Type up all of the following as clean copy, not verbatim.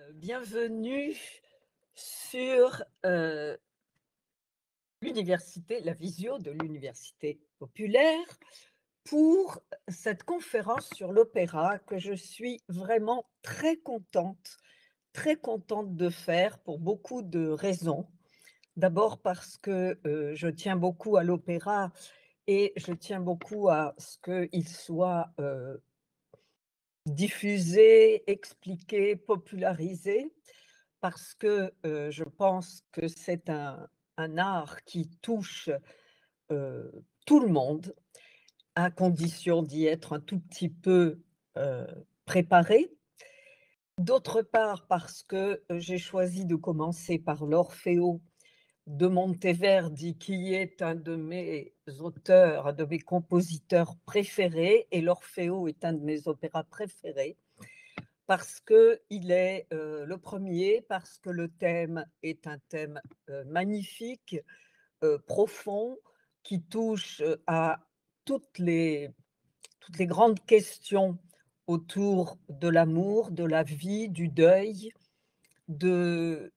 Bienvenue sur l'université, la visio de l'université populaire pour cette conférence sur l'opéra que je suis vraiment très contente de faire pour beaucoup de raisons. D'abord parce que je tiens beaucoup à l'opéra et je tiens beaucoup à ce qu'il soit diffusé, expliqué, popularisé. Parce que, je pense que c'est un art qui touche, tout le monde, à condition d'y être un tout petit peu, heu, préparé. D'autre part, parce que, j'ai choisi de commencer par l'Orfeo de Monteverdi, qui est un de mes auteurs, un de mes compositeurs préférés, et l'Orfeo est un de mes opéras préférés. Parce qu'il est, le premier, parce que le thème est un thème, magnifique, profond, qui touche, à toutes les toutes les grandes questions autour de l'amour, de la vie, du deuil, de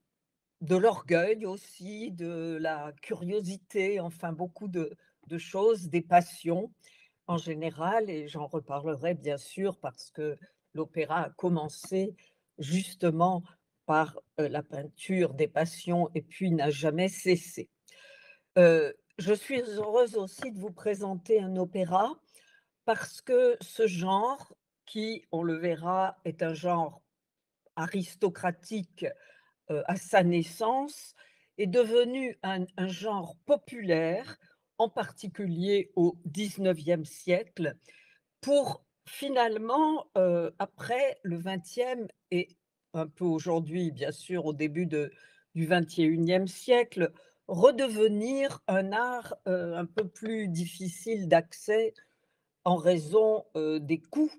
l'orgueil aussi, de la curiosité, enfin beaucoup de choses, des passions en général, et j'en reparlerai bien sûr parce que l'opéra a commencé justement par, la peinture des passions et puis n'a jamais cessé. Je suis heureuse aussi de vous présenter un opéra parce que ce genre qui, on le verra, est un genre aristocratique, à sa naissance, est devenu un genre populaire, en particulier au 19e siècle, pour finalement, après le 20e et un peu aujourd'hui, bien sûr, au début du 21e siècle, redevenir un art, un peu plus difficile d'accès en raison, des coûts,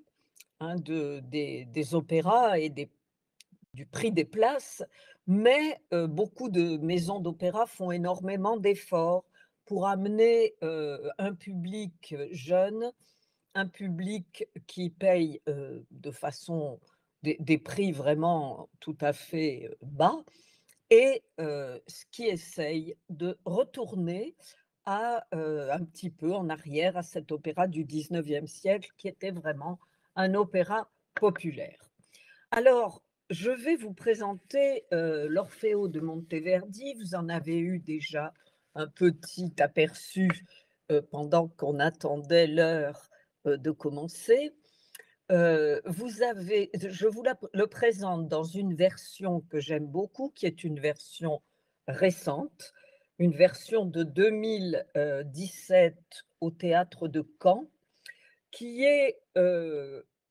hein, des opéras et du prix des places. Mais, beaucoup de maisons d'opéra font énormément d'efforts pour amener, un public jeune, un public qui paye, de façon des prix vraiment tout à fait, bas, et ce qui essaye de retourner à, un petit peu en arrière à cet opéra du 19e siècle qui était vraiment un opéra populaire. Alors, je vais vous présenter, l'Orfeo de Monteverdi. Vous en avez eu déjà un petit aperçu, pendant qu'on attendait l'heure, de commencer. Vous avez je vous le présente dans une version que j'aime beaucoup, qui est une version récente, une version de 2017 au théâtre de Caen, qui est,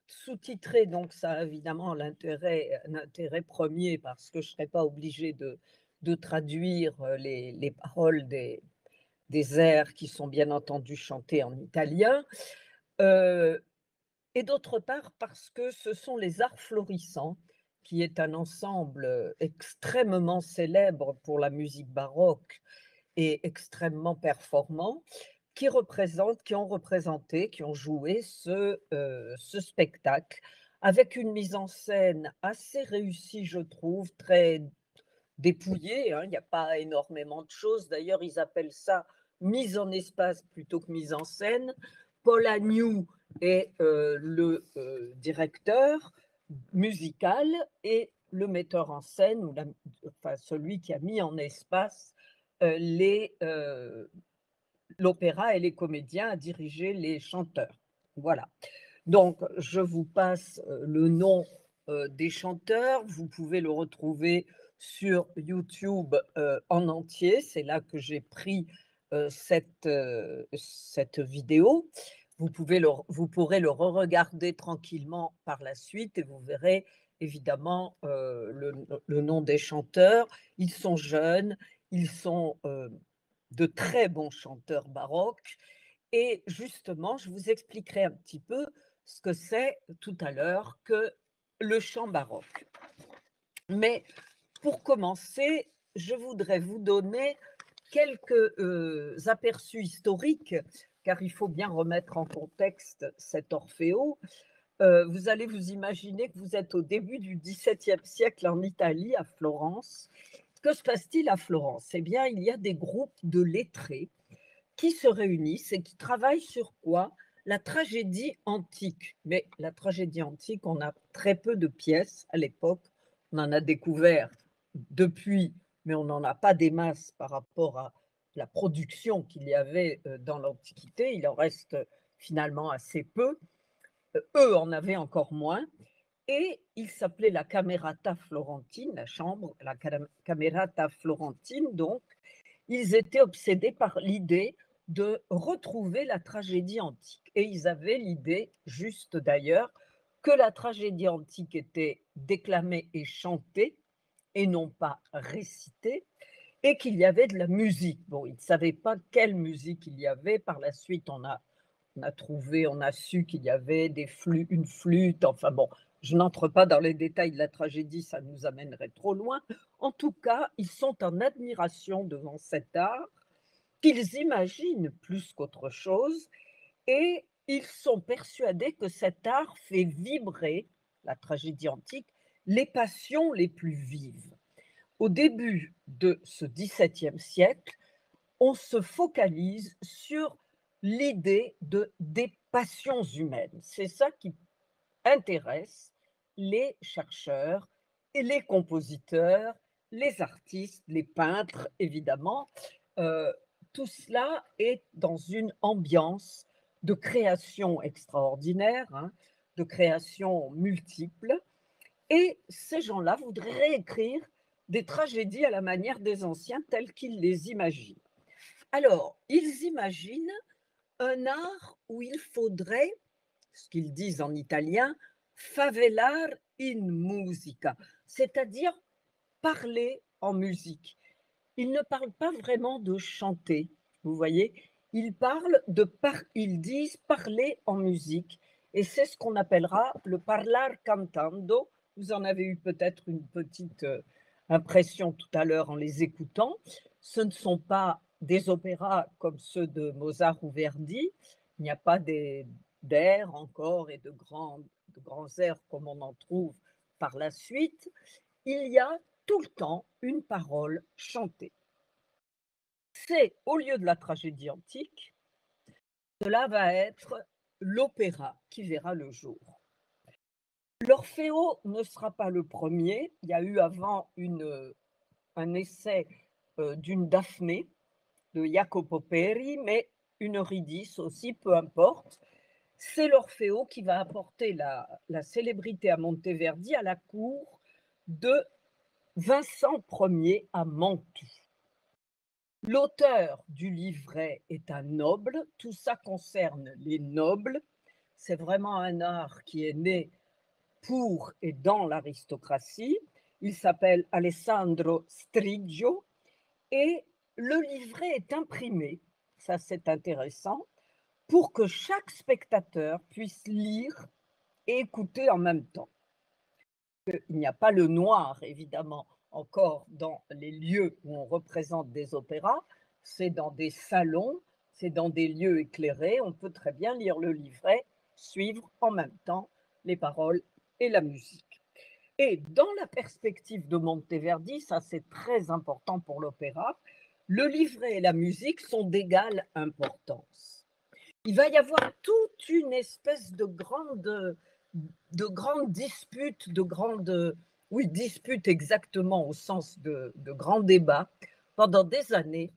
sous-titrée, donc ça a évidemment un intérêt premier parce que je ne serais pas obligée de traduire, les paroles des airs qui sont bien entendu chantés en italien. Heu et d'autre part, parce que ce sont les Arts Florissants, qui est un ensemble, extrêmement célèbre pour la musique baroque et extrêmement performant, qui ont représenté, qui ont joué ce spectacle avec une mise en scène assez réussie, je trouve, très dépouillée, hein. Il n'y a pas énormément de choses. D'ailleurs, ils appellent ça mise en espace plutôt que mise en scène. Paul Agnew est, le, directeur musical, et le metteur en scène, ou enfin celui qui a mis en espace, l'opéra, et les comédiens, a dirigé les chanteurs. Voilà. Donc je vous passe, le nom, des chanteurs. Vous pouvez le retrouver sur YouTube, en entier. C'est là que j'ai pris, cette vidéo. Vous pourrez le re-regarder tranquillement par la suite et vous verrez évidemment, le nom des chanteurs. Ils sont jeunes, ils sont, de très bons chanteurs baroques, et justement, je vous expliquerai un petit peu ce que c'est tout à l'heure que le chant baroque. Mais pour commencer, je voudrais vous donner quelques, aperçus historiques, car il faut bien remettre en contexte cet Orfeo. Vous allez vous imaginer que vous êtes au début du XVIIe siècle en Italie, à Florence. Que se passe-t-il à Florence? Eh bien, il y a des groupes de lettrés qui se réunissent et qui travaillent sur quoi? La tragédie antique. Mais la tragédie antique, on a très peu de pièces à l'époque. On en a découvert depuis, mais on n'en a pas des masses par rapport à la production qu'il y avait dans l'Antiquité. Il en reste finalement assez peu. Eux en avaient encore moins. Et il s'appelait la Camerata Florentine, la chambre, la Camerata Florentine, donc. Ils étaient obsédés par l'idée de retrouver la tragédie antique. Et ils avaient l'idée, juste d'ailleurs, que la tragédie antique était déclamée et chantée, et non pas récitée, et qu'il y avait de la musique. Bon, ils ne savaient pas quelle musique il y avait. Par la suite, on a su qu'il y avait une flûte, enfin bon, je n'entre pas dans les détails de la tragédie, ça nous amènerait trop loin. En tout cas, ils sont en admiration devant cet art qu'ils imaginent plus qu'autre chose et ils sont persuadés que cet art fait vibrer, la tragédie antique, les passions les plus vives. Au début de ce XVIIe siècle, on se focalise sur l'idée des passions humaines. C'est ça qui intéresse les chercheurs et les compositeurs, les artistes, les peintres, évidemment. Euh, Tout cela est dans une ambiance de création extraordinaire, hein, de création multiple. Et ces gens-là voudraient écrire des tragédies à la manière des anciens telles qu'ils les imaginent. Alors, ils imaginent un art où il faudrait, ce qu'ils disent en italien, favelar in musica, c'est-à-dire parler en musique. Ils ne parlent pas vraiment de chanter, vous voyez, ils disent parler en musique, et c'est ce qu'on appellera le parlar cantando. Vous en avez eu peut-être une petite impression tout à l'heure en les écoutant. Ce ne sont pas des opéras comme ceux de Mozart ou Verdi. Il n'y a pas d'airs encore et de grands airs comme on en trouve par la suite. Il y a tout le temps une parole chantée. C'est au lieu de la tragédie antique, cela va être l'opéra qui verra le jour. L'Orfeo ne sera pas le premier. Il y a eu avant un essai d'une Daphné de Jacopo Peri, mais une Eurydice aussi, peu importe. C'est l'Orfeo qui va apporter la célébrité à Monteverdi à la cour de Vincent Ier à Mantoue. L'auteur du livret est un noble, tout ça concerne les nobles. C'est vraiment un art qui est né pour et dans l'aristocratie. Il s'appelle Alessandro Striggio et le livret est imprimé, ça c'est intéressant, pour que chaque spectateur puisse lire et écouter en même temps. Il n'y a pas le noir, évidemment, encore dans les lieux où on représente des opéras, c'est dans des salons, c'est dans des lieux éclairés, on peut très bien lire le livret, suivre en même temps les paroles et la musique. Et dans la perspective de Monteverdi, ça c'est très important pour l'opéra, le livret et la musique sont d'égale importance. Il va y avoir toute une espèce de grande dispute, oui, dispute exactement au sens de grand débat, pendant des années,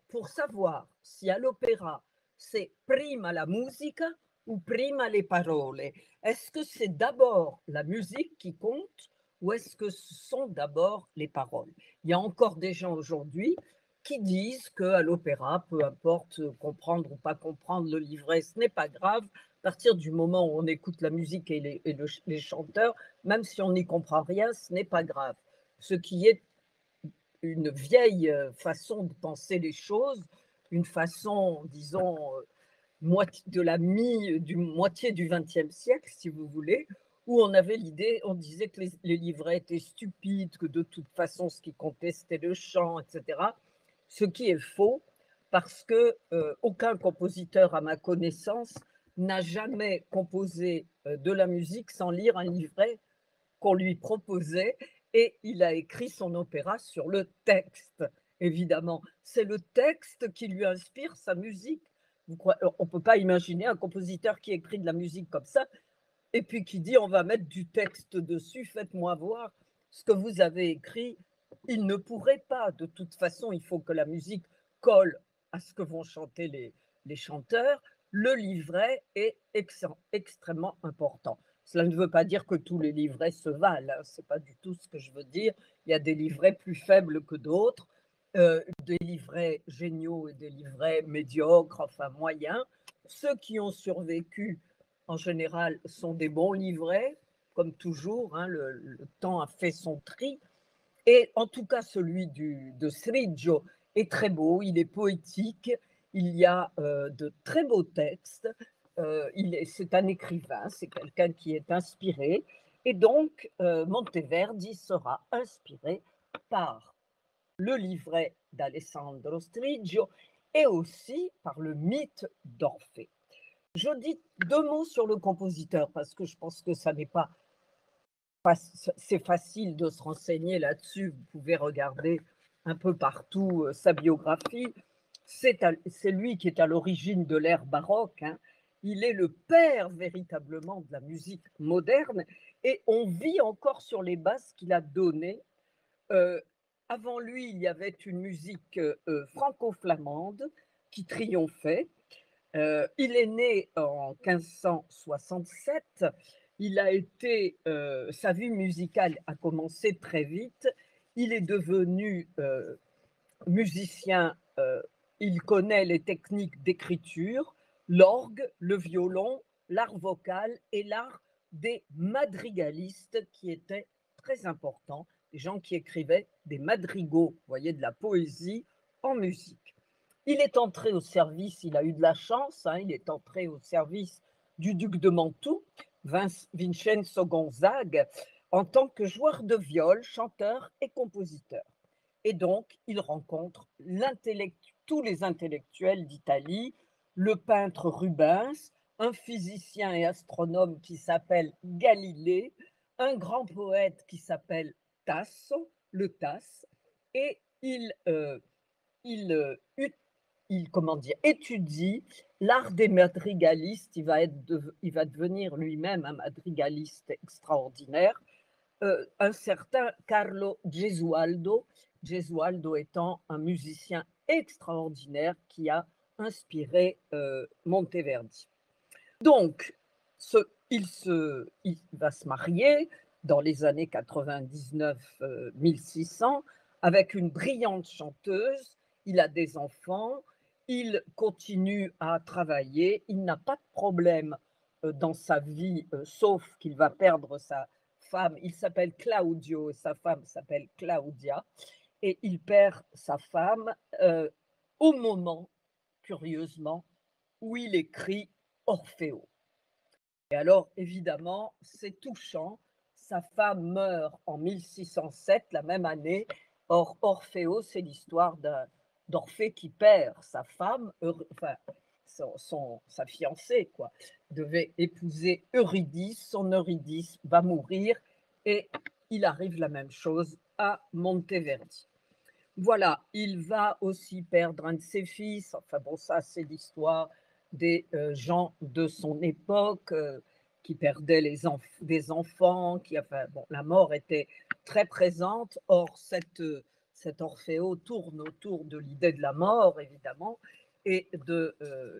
pour savoir si à l'opéra c'est prima la musica ou prima les paroles. Est-ce que c'est d'abord la musique qui compte ou est-ce que ce sont d'abord les paroles? Il y a encore des gens aujourd'hui qui disent qu'à l'opéra, peu importe comprendre ou pas comprendre le livret, ce n'est pas grave. À partir du moment où on écoute la musique et les chanteurs, même si on n'y comprend rien, ce n'est pas grave. Ce qui est une vieille façon de penser les choses, une façon, disons, de du moitié du XXe siècle, si vous voulez, où on avait l'idée, on disait que les livrets étaient stupides, que de toute façon, ce qui comptait, c'était le chant, etc. Ce qui est faux, parce que aucun compositeur, à ma connaissance, n'a jamais composé de la musique sans lire un livret qu'on lui proposait et il a écrit son opéra sur le texte, évidemment. C'est le texte qui lui inspire sa musique. On ne peut pas imaginer un compositeur qui écrit de la musique comme ça et puis qui dit on va mettre du texte dessus, faites-moi voir ce que vous avez écrit. Il ne pourrait pas. De toute façon, il faut que la musique colle à ce que vont chanter les chanteurs. Le livret est extrêmement important. Cela ne veut pas dire que tous les livrets se valent, hein, ce n'est pas du tout ce que je veux dire. Il y a des livrets plus faibles que d'autres, des livrets géniaux et des livrets médiocres, enfin moyens. Ceux qui ont survécu en général, sont des bons livrets, comme toujours, hein, le temps a fait son tri. Et en tout cas, celui de Sriggio est très beau, il est poétique, il y a de très beaux textes, c'est un écrivain, c'est quelqu'un qui est inspiré, et donc Monteverdi sera inspiré par le livret d'Alessandro Striggio et aussi par le mythe d'Orphée. Je dis deux mots sur le compositeur parce que je pense que ça n'est pas, c'est facile de se renseigner là-dessus. Vous pouvez regarder un peu partout sa biographie. C'est lui qui est à l'origine de l'ère baroque, hein. Il est le père véritablement de la musique moderne et on vit encore sur les bases qu'il a données. Euh, Avant lui, il y avait une musique franco-flamande qui triomphait. Il est né en 1567. Il a été, sa vie musicale a commencé très vite. Il est devenu musicien. Il connaît les techniques d'écriture, l'orgue, le violon, l'art vocal et l'art des madrigalistes qui étaient très importants, des gens qui écrivaient des madrigaux, vous voyez, de la poésie en musique. Il est entré au service, il a eu de la chance, hein, il est entré au service du duc de Mantoue, Vincenzo Gonzague, en tant que joueur de viol, chanteur et compositeur. Et donc, il rencontre tous les intellectuels d'Italie, le peintre Rubens, un physicien et astronome qui s'appelle Galilée, un grand poète qui s'appelle Tasso, le Tasse, et il comment dire, étudie l'art des madrigalistes. Il va devenir lui-même un madrigaliste extraordinaire. Un certain Carlo Gesualdo, Gesualdo étant un musicien extraordinaire qui a inspiré Monteverdi. Donc, il va se marier dans les années 99-1600 avec une brillante chanteuse. Il a des enfants, il continue à travailler, il n'a pas de problème dans sa vie, sauf qu'il va perdre sa femme. Il s'appelle Claudio et sa femme s'appelle Claudia. Et il perd sa femme au moment, curieusement, où il écrit Orfeo. Et alors, évidemment, c'est touchant. Sa femme meurt en 1607, la même année. Or, Orfeo, c'est l'histoire d'Orphée qui perd sa femme, enfin, sa fiancée, quoi, devait épouser Eurydice. Son Eurydice va mourir et il arrive la même chose à Monteverdi. Voilà, il va aussi perdre un de ses fils. Enfin bon, ça, c'est l'histoire des gens de son époque qui perdaient des enfants. Enfin, bon, la mort était très présente. Or, cet Orfeo tourne autour de l'idée de la mort, évidemment, et de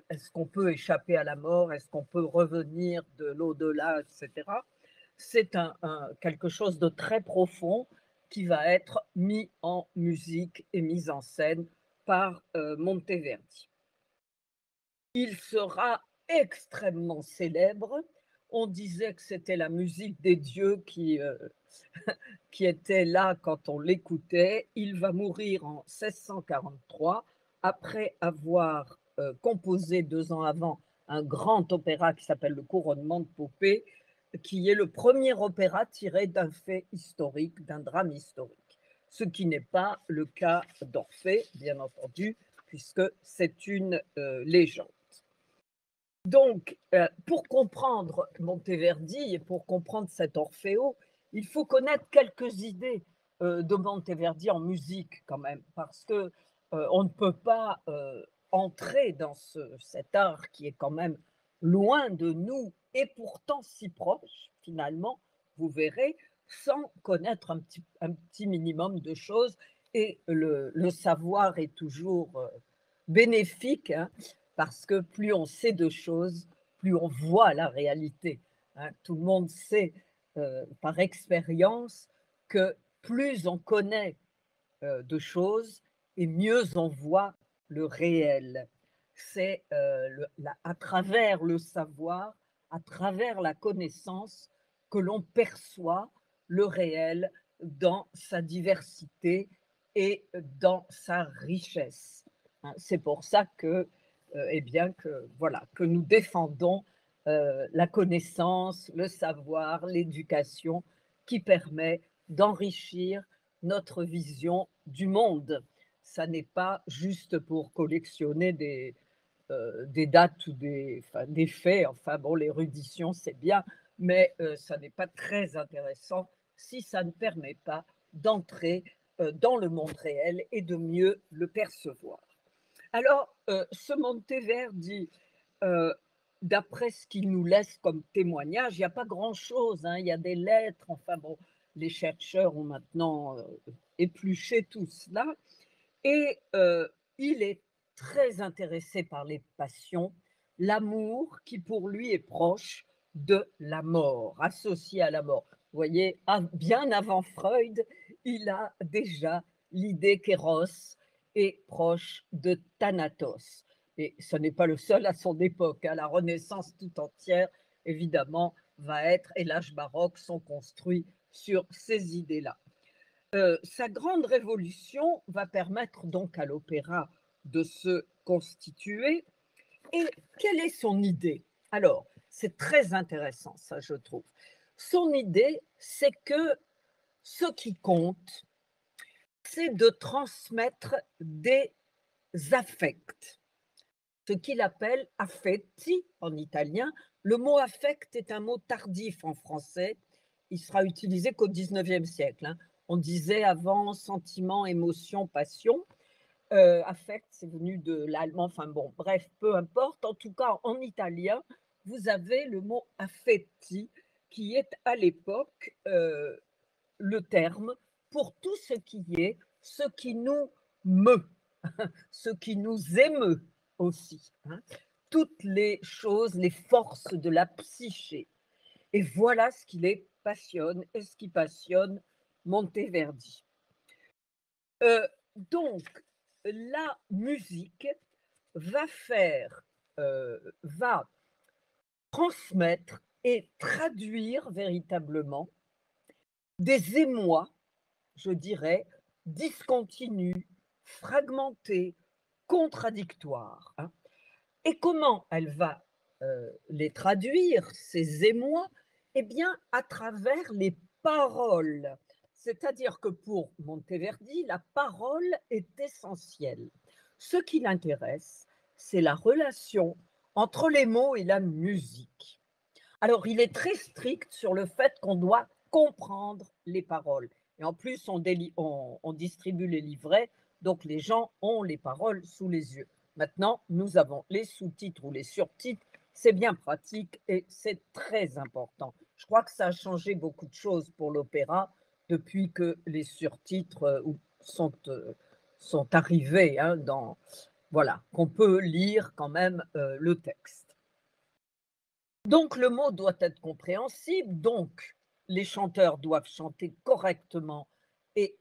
est-ce qu'on peut échapper à la mort, est-ce qu'on peut revenir de l'au-delà, etc. C'est quelque chose de très profond qui va être mis en musique et mis en scène par Monteverdi. Il sera extrêmement célèbre. On disait que c'était la musique des dieux qui était là quand on l'écoutait. Il va mourir en 1643 après avoir composé 2 ans avant un grand opéra qui s'appelle Le Couronnement de Poppée, qui est le premier opéra tiré d'un fait historique, d'un drame historique, ce qui n'est pas le cas d'Orphée, bien entendu, puisque c'est une légende. Donc, pour comprendre Monteverdi et pour comprendre cet Orfeo, il faut connaître quelques idées, de Monteverdi en musique quand même, parce que, on ne peut pas, entrer dans cet art qui est quand même loin de nous et pourtant si proche finalement, vous verrez, sans connaître un petit minimum de choses et le savoir est toujours, bénéfique, hein, parce que plus on sait de choses, plus on voit la réalité, hein. Tout le monde sait, par expérience que plus on connaît, de choses et mieux on voit le réel. C'est, à travers le savoir, à travers la connaissance que l'on perçoit le réel dans sa diversité et dans sa richesse, hein. C'est pour ça que, eh bien, que voilà, que nous défendons, la connaissance, le savoir, l'éducation qui permet d'enrichir notre vision du monde. Ça n'est pas juste pour collectionner des dates ou enfin, des faits. Enfin bon, l'érudition, c'est bien, mais ça n'est pas très intéressant si ça ne permet pas d'entrer dans le monde réel et de mieux le percevoir. Alors, ce Monteverdi, heu, d'après ce qu'il nous laisse comme témoignage, il y a pas grand-chose, hein. Il y a des lettres, enfin bon, les chercheurs ont maintenant, épluché tout cela et il est très intéressé par les passions, l'amour qui pour lui est proche de la mort, associé à la mort. Vous voyez, bien avant Freud, il a déjà l'idée qu'Eros est proche de Thanatos. Et ce n'est pas le seul à son époque, hein. La Renaissance tout entière, évidemment, va être, et l'âge baroque sont construits sur ces idées-là. Sa grande révolution va permettre donc à l'opéra de se constituer. Et quelle est son idée? Alors, c'est très intéressant ça, je trouve. Son idée, c'est que ce qui compte, c'est de transmettre des affects, ce qu'il appelle affetti en italien. Le mot affect est un mot tardif en français. Il sera utilisé qu'au 19e siècle, hein. On disait avant sentiment, émotion, passion. Affect, c'est venu de l'allemand, enfin bon, bref, peu importe. En tout cas, en italien, vous avez le mot affetti qui est à l'époque le terme pour tout ce qui est ce qui nous meut, ce qui nous émeut aussi, hein. Toutes les choses, les forces de la psyché. Et voilà ce qui les passionne et ce qui passionne Monteverdi. Donc, la musique va faire, va transmettre et traduire véritablement des émois, je dirais, discontinus, fragmentés, contradictoires, hein. Et comment elle va, les traduire, ces émois? Eh bien, à travers les paroles. C'est-à-dire que pour Monteverdi, la parole est essentielle. Ce qui l'intéresse, c'est la relation entre les mots et la musique. Alors, il est très strict sur le fait qu'on doit comprendre les paroles et en plus on distribue les livrets, donc les gens ont les paroles sous les yeux. Maintenant, nous avons les sous-titres ou les surtitres, c'est bien pratique et c'est très important. Je crois que ça a changé beaucoup de choses pour l'opéra depuis que les surtitres, sont arrivés, hein, voilà, qu'on peut lire quand même, le texte. Donc le mot doit être compréhensible, donc les chanteurs doivent chanter correctement et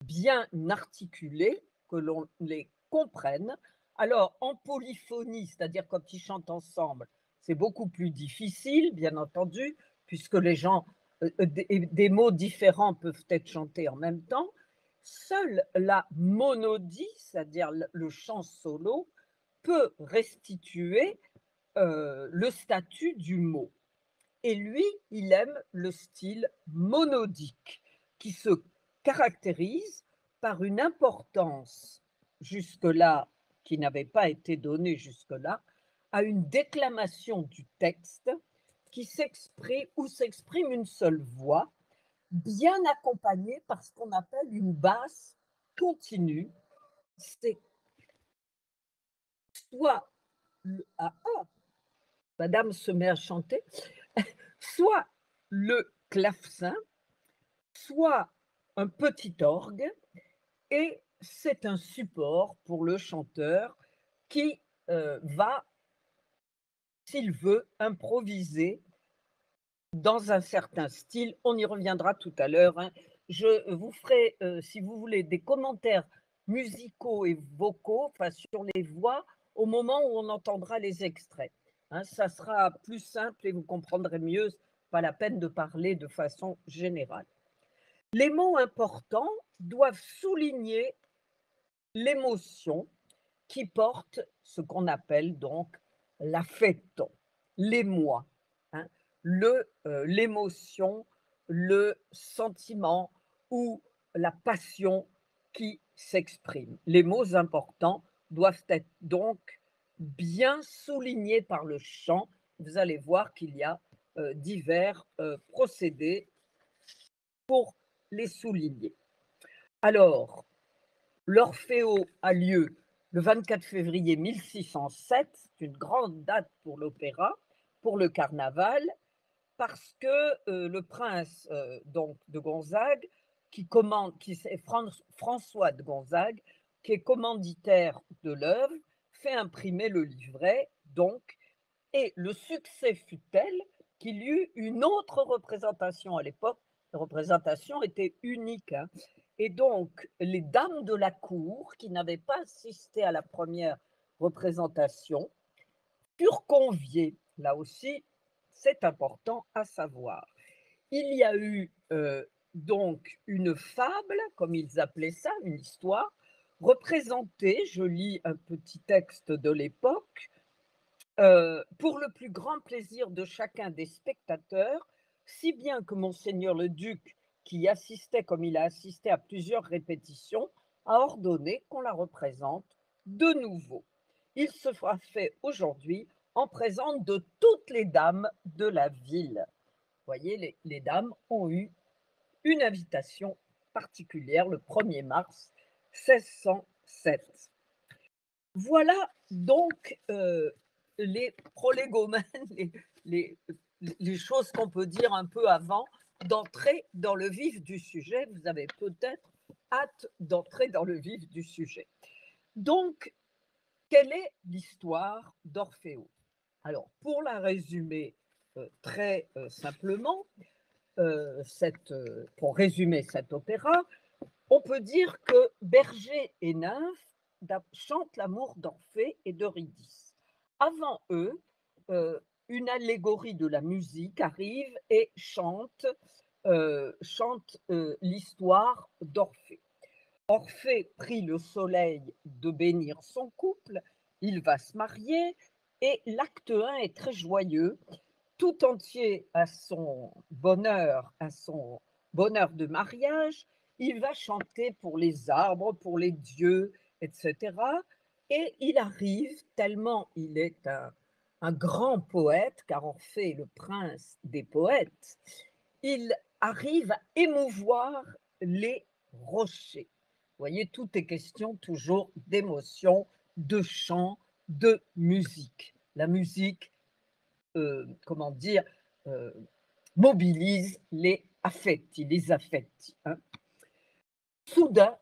bien articulés, que l'on les comprenne. Alors en polyphonie, c'est-à-dire quand ils chantent ensemble, c'est beaucoup plus difficile, bien entendu, puisque les gens, des mots différents peuvent être chantés en même temps. Seule la monodie, c'est-à-dire le chant solo, peut restituer le statut du mot. Et lui, il aime le style monodique, qui se caractérise par une importance jusque-là, qui n'avait pas été donnée jusque-là, à une déclamation du texte qui s'exprime où s'exprime une seule voix, bien accompagnée par ce qu'on appelle une basse continue. C'est soit madame se met à chanter, soit le clavecin, soit un petit orgue, et c'est un support pour le chanteur qui va, s'il veut, improviser dans un certain style. On y reviendra tout à l'heure, hein. Je vous ferai, si vous voulez, des commentaires musicaux et vocaux, enfin sur les voix, au moment où on entendra les extraits, hein. Ça sera plus simple et vous comprendrez mieux, pas la peine de parler de façon générale. Les mots importants doivent souligner l'émotion qui porte ce qu'on appelle donc l'affetto, l'émoi, hein, l'émotion, le sentiment ou la passion qui s'exprime. Les mots importants doivent être donc bien soulignés par le chant. Vous allez voir qu'il y a divers procédés pour les souligner. Alors, l'Orfeo a lieu le 24 février 1607, c'est une grande date pour l'opéra, pour le carnaval, parce que le prince donc de Gonzague, qui c'est François de Gonzague, qui est commanditaire de l'œuvre, fait imprimer le livret, donc, et le succès fut tel qu'il y eut une autre représentation à l'époque. La représentation était unique, hein. Et donc, les dames de la cour, qui n'avaient pas assisté à la première représentation, furent conviées. Là aussi, c'est important à savoir. Il y a eu donc une fable, comme ils appelaient ça, une histoire, représentée, je lis un petit texte de l'époque, pour le plus grand plaisir de chacun des spectateurs, si bien que monseigneur le duc, qui y assistait comme il a assisté à plusieurs répétitions, a ordonné qu'on la représente de nouveau. Il se fera fait aujourd'hui en présence de toutes les dames de la ville. Vous voyez, les dames ont eu une invitation particulière le 1er mars 1607. Voilà donc les prolégomènes, les choses qu'on peut dire un peu avant d'entrer dans le vif du sujet. Vous avez peut-être hâte d'entrer dans le vif du sujet. Donc, quelle est l'histoire d'Orfeo? Alors, pour la résumer très simplement, pour résumer cet opéra, on peut dire que berger et nymphe chantent l'amour d'Orphée et d'Eurydice. Avant eux, une allégorie de la musique arrive et chante l'histoire d'Orphée. Orphée prie le soleil de bénir son couple, il va se marier et l'acte 1 est très joyeux, tout entier à son bonheur de mariage. Il va chanter pour les arbres, pour les dieux, etc. Et il arrive, tellement il est un grand poète, car Orphée est le prince des poètes, il arrive à émouvoir les rochers. Vous voyez, tout est question toujours d'émotion, de chant, de musique. La musique, comment dire, mobilise les affetti, hein. Soudain,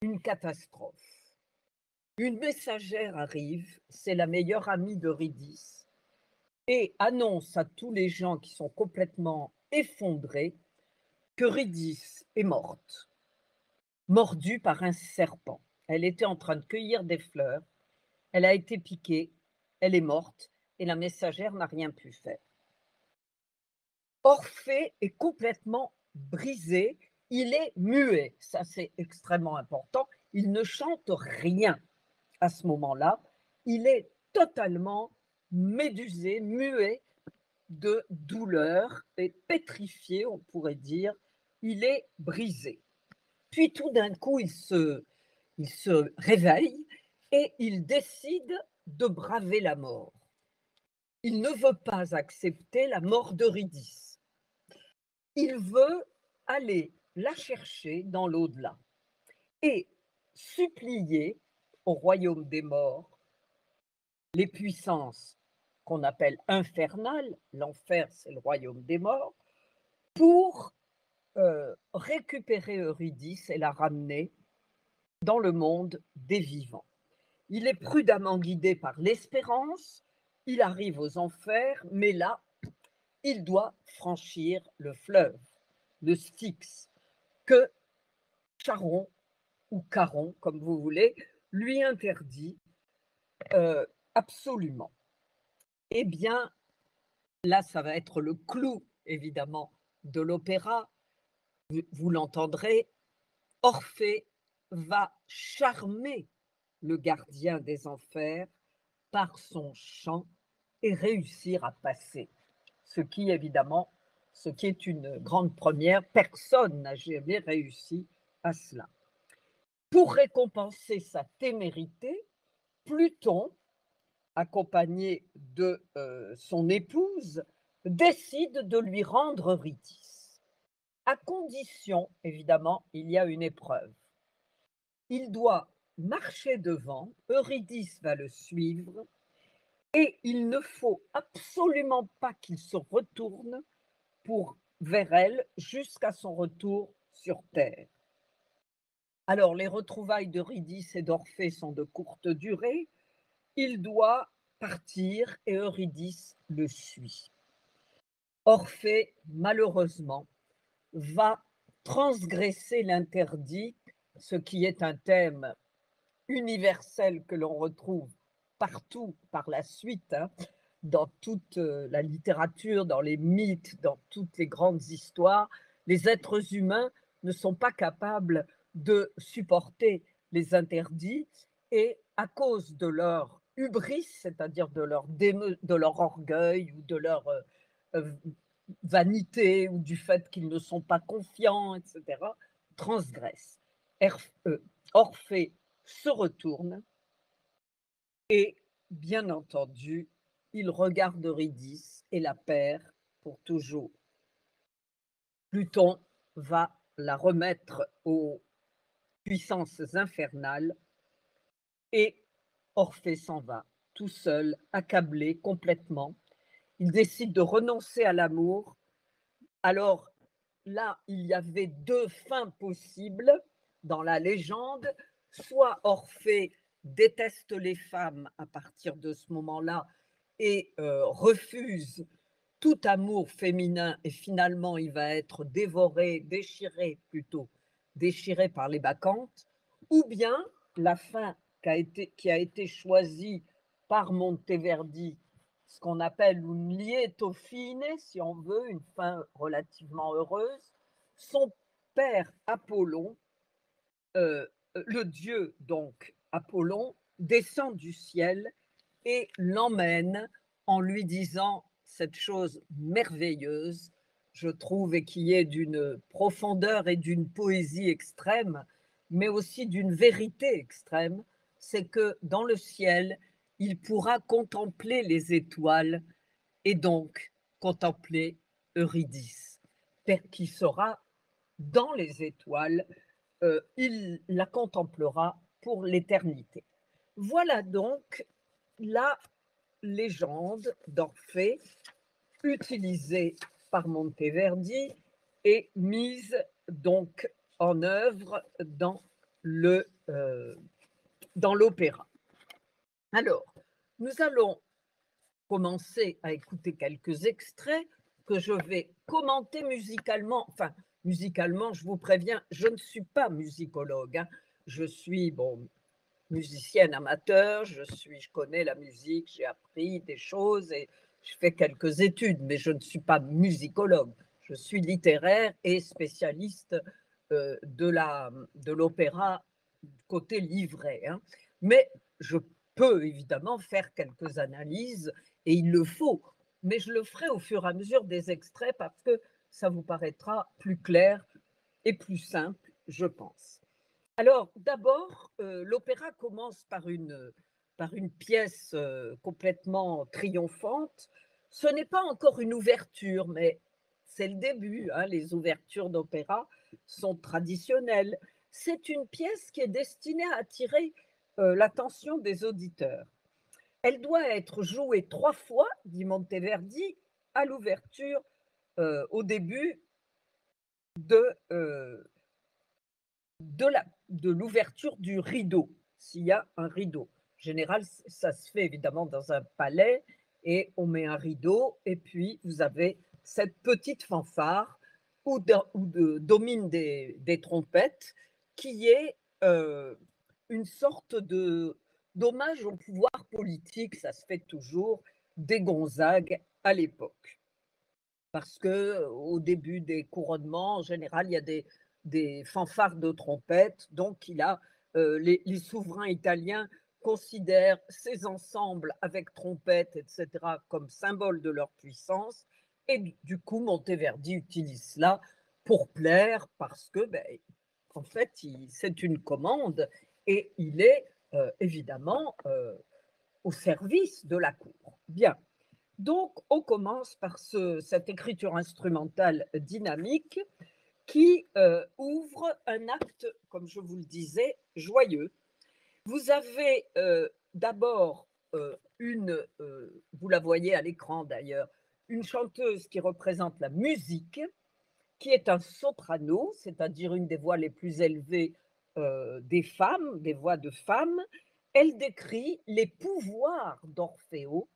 une catastrophe. Une messagère arrive, c'est la meilleure amie d'Eurydice, et annonce à tous les gens qui sont complètement effondrés qu'Eurydice est morte, mordue par un serpent. Elle était en train de cueillir des fleurs, elle a été piquée, elle est morte, et la messagère n'a rien pu faire. Orphée est complètement brisé, il est muet, ça c'est extrêmement important, il ne chante rien à ce moment-là, il est totalement médusé, muet de douleur et pétrifié, on pourrait dire, il est brisé. Puis tout d'un coup, il se réveille et il décide de braver la mort. Il ne veut pas accepter la mort d'Eurydice. Il veut aller la chercher dans l'au-delà et supplier au royaume des morts les puissances qu'on appelle infernales, l'enfer c'est le royaume des morts, pour récupérer Eurydice et la ramener dans le monde des vivants. Il est prudemment guidé par l'espérance, il arrive aux enfers, mais là, il doit franchir le fleuve, le Styx, que Charon ou Caron, comme vous voulez, lui interdit absolument. Eh bien, là, ça va être le clou, évidemment, de l'opéra. Vous l'entendrez, Orphée va charmer le gardien des enfers par son chant et réussir à passer. Ce qui, évidemment, ce qui est une grande première, personne n'a jamais réussi à cela. Pour récompenser sa témérité, Pluton, accompagné de son épouse, décide de lui rendre Eurydice. À condition, évidemment, il y a une épreuve. Il doit marcher devant, Eurydice va le suivre, et il ne faut absolument pas qu'il se retourne vers elle jusqu'à son retour sur Terre. Alors, les retrouvailles d'Eurydice et d'Orphée sont de courte durée. Il doit partir et Eurydice le suit. Orphée, malheureusement, va transgresser l'interdit, ce qui est un thème universel que l'on retrouve partout par la suite, hein, dans toute la littérature, dans les mythes, dans toutes les grandes histoires. Les êtres humains ne sont pas capables de supporter les interdits et à cause de leur hubris, c'est-à-dire de leur orgueil ou de leur vanité ou du fait qu'ils ne sont pas confiants, etc., transgressent. Orphée se retourne et, bien entendu, il regarde Eurydice et la perd pour toujours. Pluton va la remettre aux puissances infernales et Orphée s'en va, tout seul, accablé complètement. Il décide de renoncer à l'amour. Alors là, il y avait deux fins possibles dans la légende. Soit Orphée déteste les femmes à partir de ce moment-là et refuse tout amour féminin et finalement il va être déchiré plutôt, déchiré par les bacchantes, ou bien la fin qui a été choisie par Monteverdi, ce qu'on appelle une lieto fine, si on veut, une fin relativement heureuse. Son père Apollon, le dieu donc Apollon, descend du ciel et l'emmène en lui disant cette chose merveilleuse, je trouve, et qui est d'une profondeur et d'une poésie extrême, mais aussi d'une vérité extrême, c'est que dans le ciel, il pourra contempler les étoiles et donc contempler Eurydice, qui sera dans les étoiles, il la contemplera pour l'éternité. Voilà donc la légende d'Orphée utilisée par Monteverdi et mise donc en œuvre dans l'opéra. Alors, nous allons commencer à écouter quelques extraits que je vais commenter musicalement. Enfin, musicalement, je vous préviens, je ne suis pas musicologue, hein. Je suis, bon, musicienne amateur, je connais la musique, j'ai appris des choses et je fais quelques études, mais je ne suis pas musicologue. Je suis littéraire et spécialiste de l'opéra côté livret, hein. Mais je peux évidemment faire quelques analyses et il le faut, mais je le ferai au fur et à mesure des extraits parce que ça vous paraîtra plus clair et plus simple, je pense. Alors, d'abord, l'opéra commence par une par une pièce, complètement triomphante. Ce n'est pas encore une ouverture, mais c'est le début, hein, les ouvertures d'opéra sont traditionnelles. C'est une pièce qui est destinée à attirer, l'attention des auditeurs. Elle doit être jouée 3 fois, dit Monteverdi, à l'ouverture, au début de, de l'ouverture du rideau, s'il y a un rideau. En général, ça se fait évidemment dans un palais et on met un rideau et puis vous avez cette petite fanfare où domine des trompettes qui est une sorte d'hommage au pouvoir politique, ça se fait toujours, des Gonzague à l'époque. Parce que au début des couronnements, en général, il y a des fanfares de trompette. Donc, les souverains italiens considèrent ces ensembles avec trompette, etc., comme symbole de leur puissance. Et du coup, Monteverdi utilise cela pour plaire parce que, ben, en fait, c'est une commande et il est évidemment au service de la cour. Bien. Donc, on commence par cette écriture instrumentale dynamique qui ouvre un acte, comme je vous le disais, joyeux. Vous avez d'abord vous la voyez à l'écran d'ailleurs, une chanteuse qui représente la musique, qui est un soprano, c'est-à-dire une des voix les plus élevées des femmes, des voix de femmes. Elle décrit les pouvoirs d'Orfeo,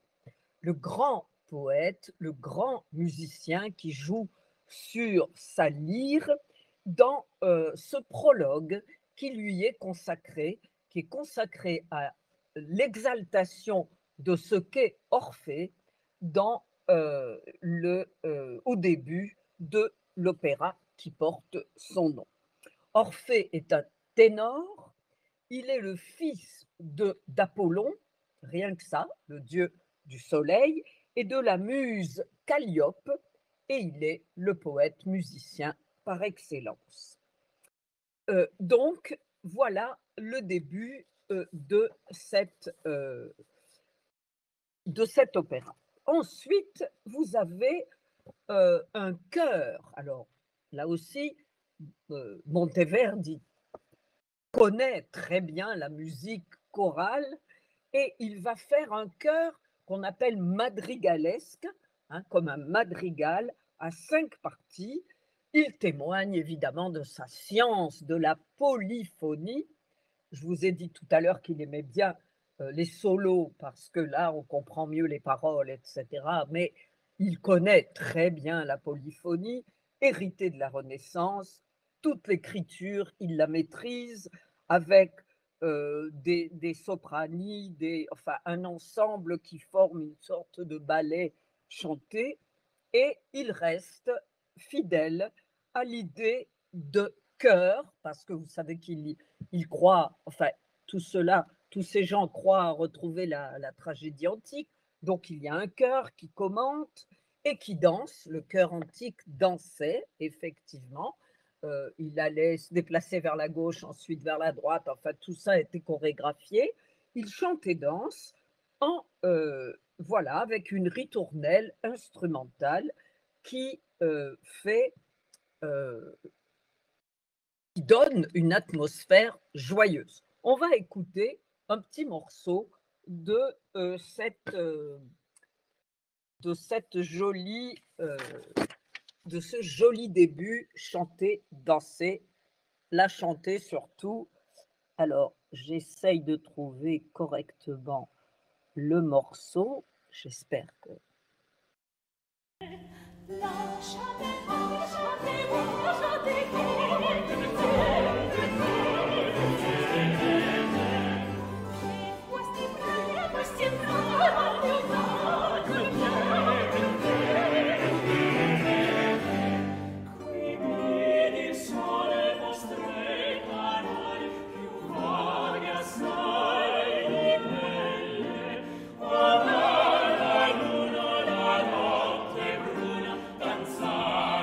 le grand poète, le grand musicien qui joue sur sa lyre dans ce prologue qui lui est consacré, qui est consacré à l'exaltation de ce qu'est Orphée au début de l'opéra qui porte son nom. Orphée est un ténor, il est le fils d'Apollon, rien que ça, le dieu du soleil, et de la muse Calliope, et il est le poète musicien par excellence. Donc, voilà le début de cet opéra. Ensuite, vous avez un chœur. Alors, là aussi, Monteverdi connaît très bien la musique chorale et il va faire un chœur qu'on appelle madrigalesque, hein, comme un madrigal à 5 parties. Il témoigne évidemment de sa science de la polyphonie. Je vous ai dit tout à l'heure qu'il aimait bien les solos parce que là, on comprend mieux les paroles, etc. Mais il connaît très bien la polyphonie, héritée de la Renaissance. Toute l'écriture, il la maîtrise avec des soprani, enfin un ensemble qui forme une sorte de ballet chanté, et il reste fidèle à l'idée de chœur, parce que vous savez qu'il croit, enfin tous ces gens croient retrouver la tragédie antique, donc il y a un chœur qui commente et qui danse. Le chœur antique dansait, effectivement. Il allait se déplacer vers la gauche, ensuite vers la droite, enfin tout ça était chorégraphié. Il chante et danse voilà, avec une ritournelle instrumentale qui qui donne une atmosphère joyeuse. On va écouter un petit morceau de ce joli début chanté, dansé, la chanter surtout. Alors, j'essaye de trouver correctement le morceau. J'espère que... Danzare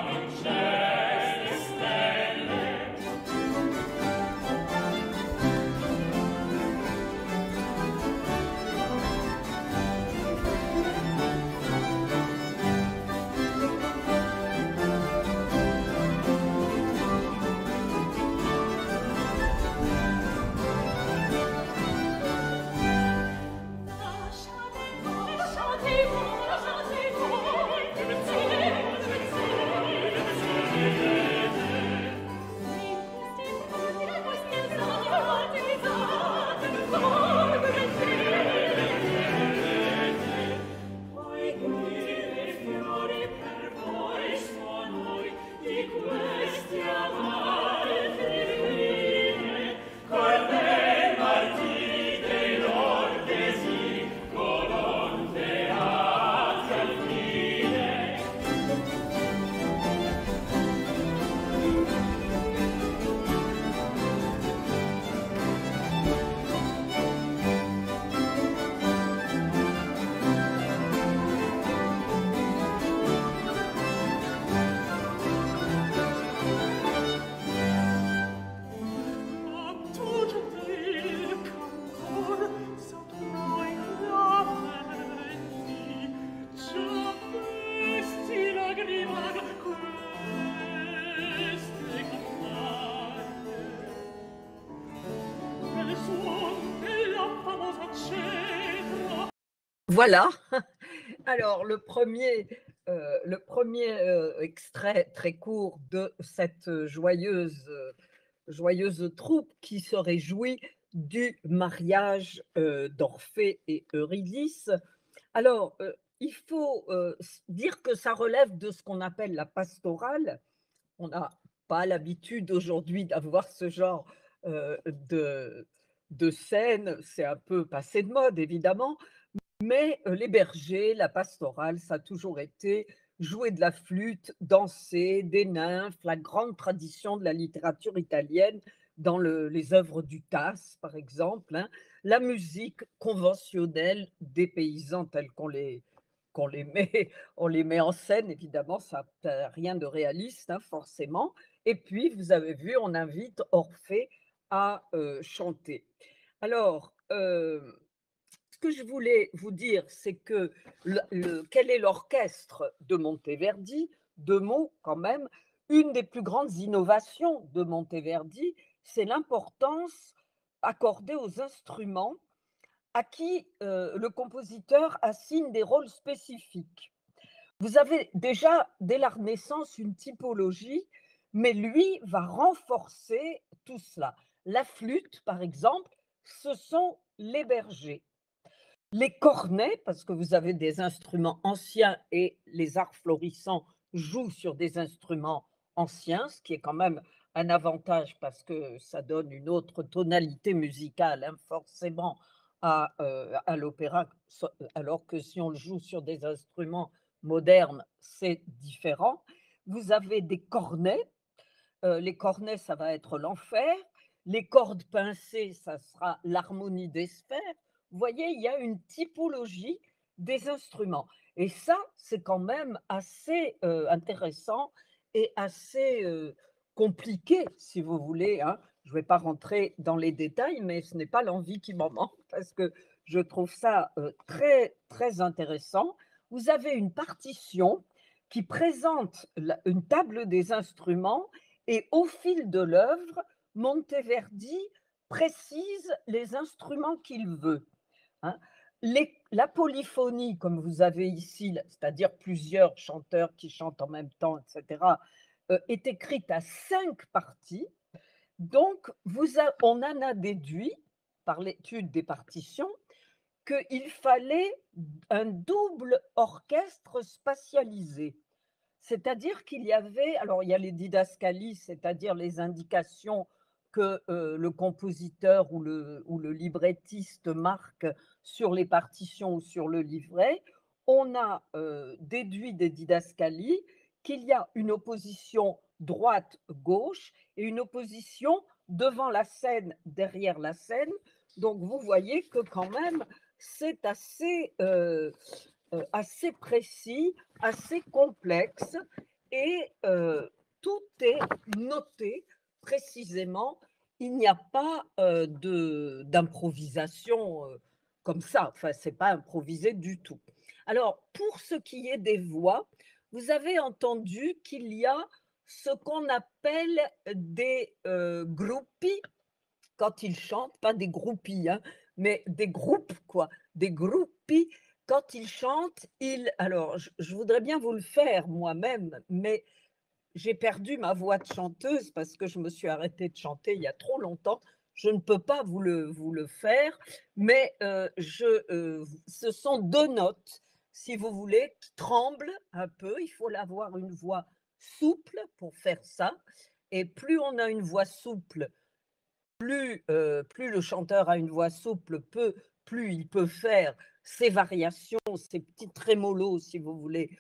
Voilà. Alors le 1er, extrait très court de cette, joyeuse troupe qui se réjouit du mariage, d'Orphée et Eurydice. Alors, il faut, dire que ça relève de ce qu'on appelle la pastorale. On n'a pas l'habitude aujourd'hui d'avoir ce genre, de scène, c'est un peu passé de mode évidemment, mais les bergers, la pastorale, ça a toujours été jouer de la flûte, danser, des nymphes, la grande tradition de la littérature italienne dans les œuvres du Tasse, par exemple, hein. La musique conventionnelle des paysans tels qu'on les met on les met en scène évidemment, ça n'a rien de réaliste, hein, forcément. Et puis vous avez vu, on invite Orphée à, chanter. Alors, ce que je voulais vous dire, c'est que quel est l'orchestre de Monteverdi? 2 mots quand même. Une des plus grandes innovations de Monteverdi, c'est l'importance accordée aux instruments à qui, le compositeur assigne des rôles spécifiques. Vous avez déjà, dès la Renaissance, une typologie, mais lui va renforcer tout cela. La flûte, par exemple, ce sont les bergers. Les cornets, parce que vous avez des instruments anciens et les arts florissants jouent sur des instruments anciens, ce qui est quand même un avantage parce que ça donne une autre tonalité musicale, hein, forcément à l'opéra, alors que si on le joue sur des instruments modernes, c'est différent. Vous avez des cornets, les cornets, ça va être l'enfer, les cordes pincées, ça sera l'harmonie des sphères. Vous voyez, il y a une typologie des instruments et ça, c'est quand même assez, intéressant et assez, compliqué, si vous voulez, hein. Je ne vais pas rentrer dans les détails, mais ce n'est pas l'envie qui m'en manque parce que je trouve ça, très, très intéressant. Vous avez une partition qui présente une table des instruments et au fil de l'œuvre, Monteverdi précise les instruments qu'il veut, hein. La polyphonie, comme vous avez ici, c'est-à-dire plusieurs chanteurs qui chantent en même temps, etc., est écrite à 5 parties. Donc, on en a déduit, par l'étude des partitions, qu'il fallait un double orchestre spatialisé. C'est-à-dire qu'il y avait, alors il y a les didascalies, c'est-à-dire les indications que, le compositeur ou le librettiste marque sur les partitions ou sur le livret. On a, déduit des didascalies qu'il y a une opposition droite-gauche et une opposition devant la scène, derrière la scène. Donc vous voyez que quand même, c'est assez précis, assez complexe et tout est noté précisément. Il n'y a pas, d'improvisation, comme ça, enfin, c'est pas improvisé du tout. Alors, pour ce qui est des voix, vous avez entendu qu'il y a ce qu'on appelle des, gruppi quand ils chantent, pas des groupies, hein, mais des groupes quoi, des groupis. Quand ils chantent, alors je voudrais bien vous le faire moi-même, mais j'ai perdu ma voix de chanteuse parce que je me suis arrêtée de chanter il y a trop longtemps. Je ne peux pas vous le faire, mais ce sont 2 notes, si vous voulez, qui tremblent un peu. Il faut avoir une voix souple pour faire ça et plus on a une voix souple, plus le chanteur a une voix souple, plus il peut faire ces variations, ces petits trémolos, si vous voulez,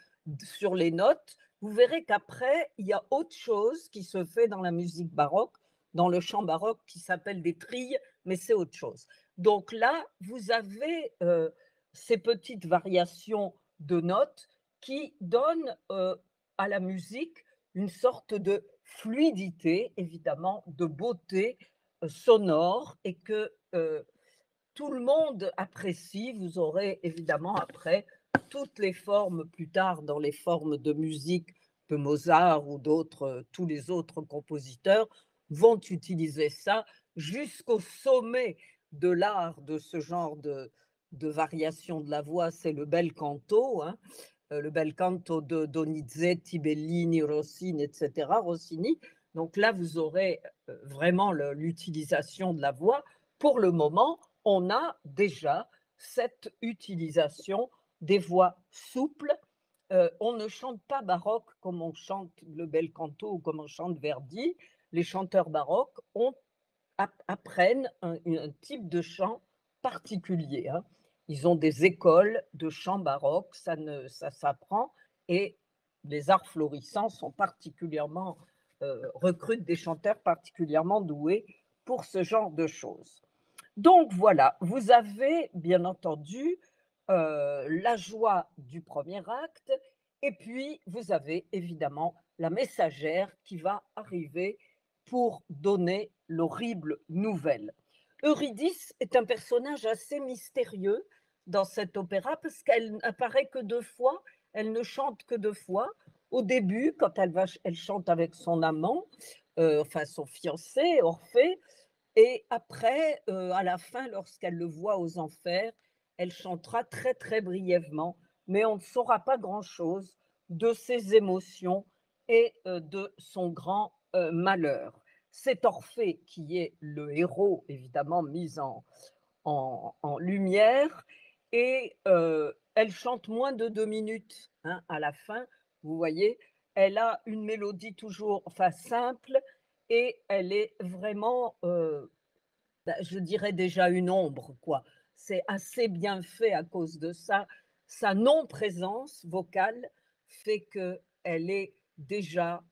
sur les notes. Vous verrez qu'après, il y a autre chose qui se fait dans la musique baroque, dans le chant baroque, qui s'appelle des trilles, mais c'est autre chose. Donc là, vous avez ces petites variations de notes qui donnent à la musique une sorte de fluidité, évidemment, de beauté sonore et que tout le monde apprécie. Vous aurez évidemment après toutes les formes plus tard dans les formes de musique de Mozart ou d'autres, tous les autres compositeurs vont utiliser ça jusqu'au sommet de l'art de ce genre de variation de la voix, c'est le bel canto, hein, le bel canto de Donizetti, Bellini, Rossini, etc. Rossini. Donc là, vous aurez vraiment l'utilisation de la voix. Pour le moment, on a déjà cette utilisation des voix souples. On ne chante pas baroque comme on chante le bel canto ou comme on chante Verdi. Les chanteurs baroques apprennent un type de chant particulier, hein. Ils ont des écoles de chant baroque, ça s'apprend, et les arts florissants sont particulièrement recrutent des chanteurs particulièrement doués pour ce genre de choses. Donc voilà, vous avez bien entendu la joie du premier acte, et puis vous avez évidemment la messagère qui va arriver pour donner l'horrible nouvelle. Eurydice est un personnage assez mystérieux dans cet opéra parce qu'elle n'apparaît que 2 fois, elle ne chante que 2 fois. Au début, quand elle chante avec son amant, enfin son fiancé, Orphée, et après, à la fin, lorsqu'elle le voit aux enfers, elle chantera très, très brièvement, mais on ne saura pas grand-chose de ses émotions et de son grand malheur. C'est Orphée qui est le héros, évidemment, mis en lumière, et elle chante moins de 2 minutes, hein, à la fin, vous voyez. Elle a une mélodie toujours, enfin, simple, et elle est vraiment, bah, je dirais déjà une ombre, quoi. C'est assez bien fait à cause de ça. Sa non-présence vocale fait qu'elle est déjà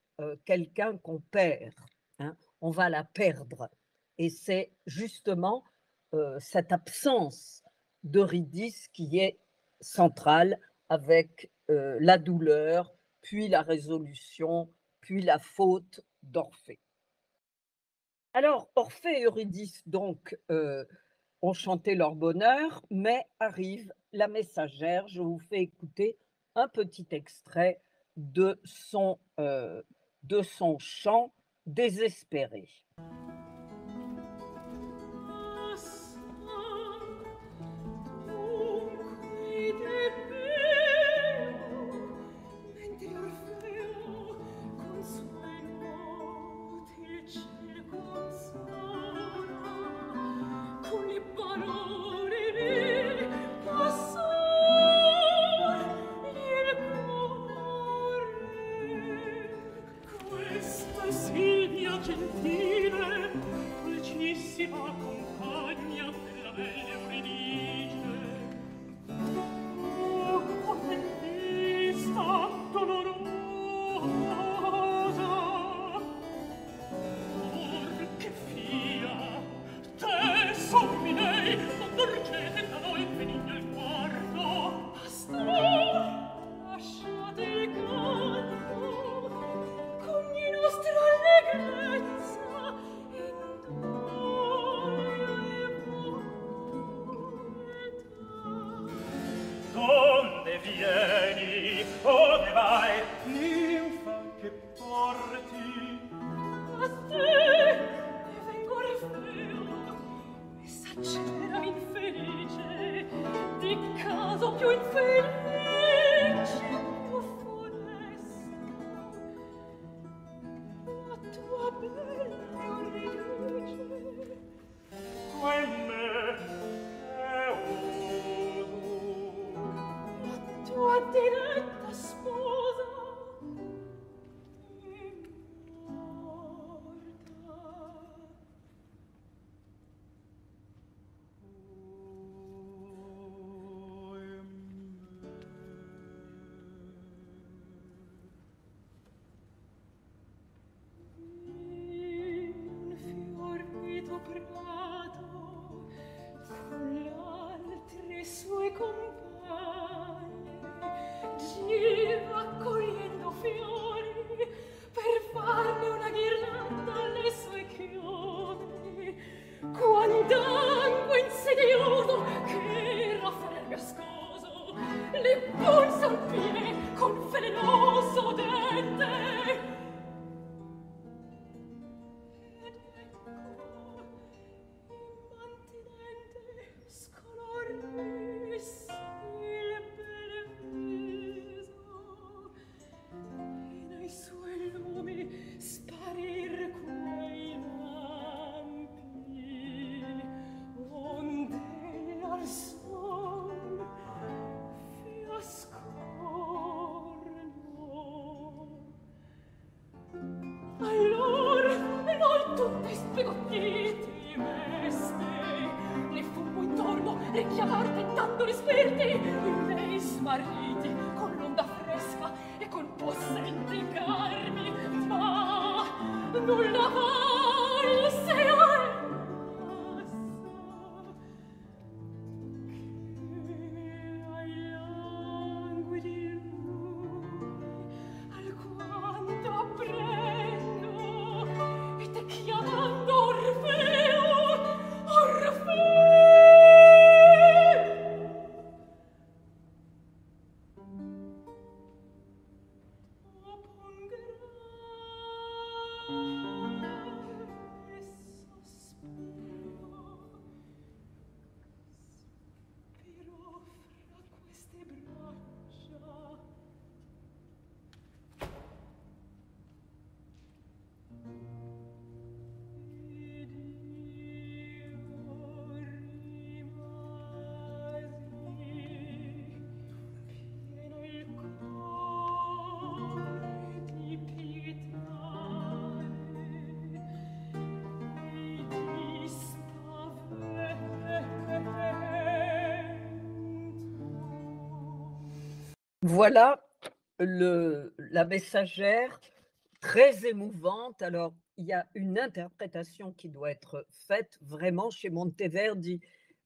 quelqu'un qu'on perd, hein. On va la perdre. Et c'est justement cette absence d'Eurydice qui est centrale, avec la douleur, puis la résolution, puis la faute d'Orphée. Alors, Orphée et Eurydice, donc, ont chanté leur bonheur, mais arrive la messagère. Je vous fais écouter un petit extrait de son chant désespéré. Gentile, dolcissima compagna della bella Euridice. Oh, come vista dolorosa! Or che fia, te somminei, con dolcete da noi benigno il quarto. Basta, lasciate il canto, cogni nostra allegrezza. Donde vieni, dove vai, ninfa che porti? A te, ne vengo Orfeo, e s'accelera infelice, di caso più infelice, più funesto. La tua bella Euridice, quelle tua diretta sposa, tutti sbigottiti meste, ne fummo intorno e chiamar tentando le spirti, in lei smarriti con l'onda fresca e col possente carmi, ma nulla volse al Voilà la messagère, très émouvante. Alors, il y a une interprétation qui doit être faite vraiment chez Monteverdi.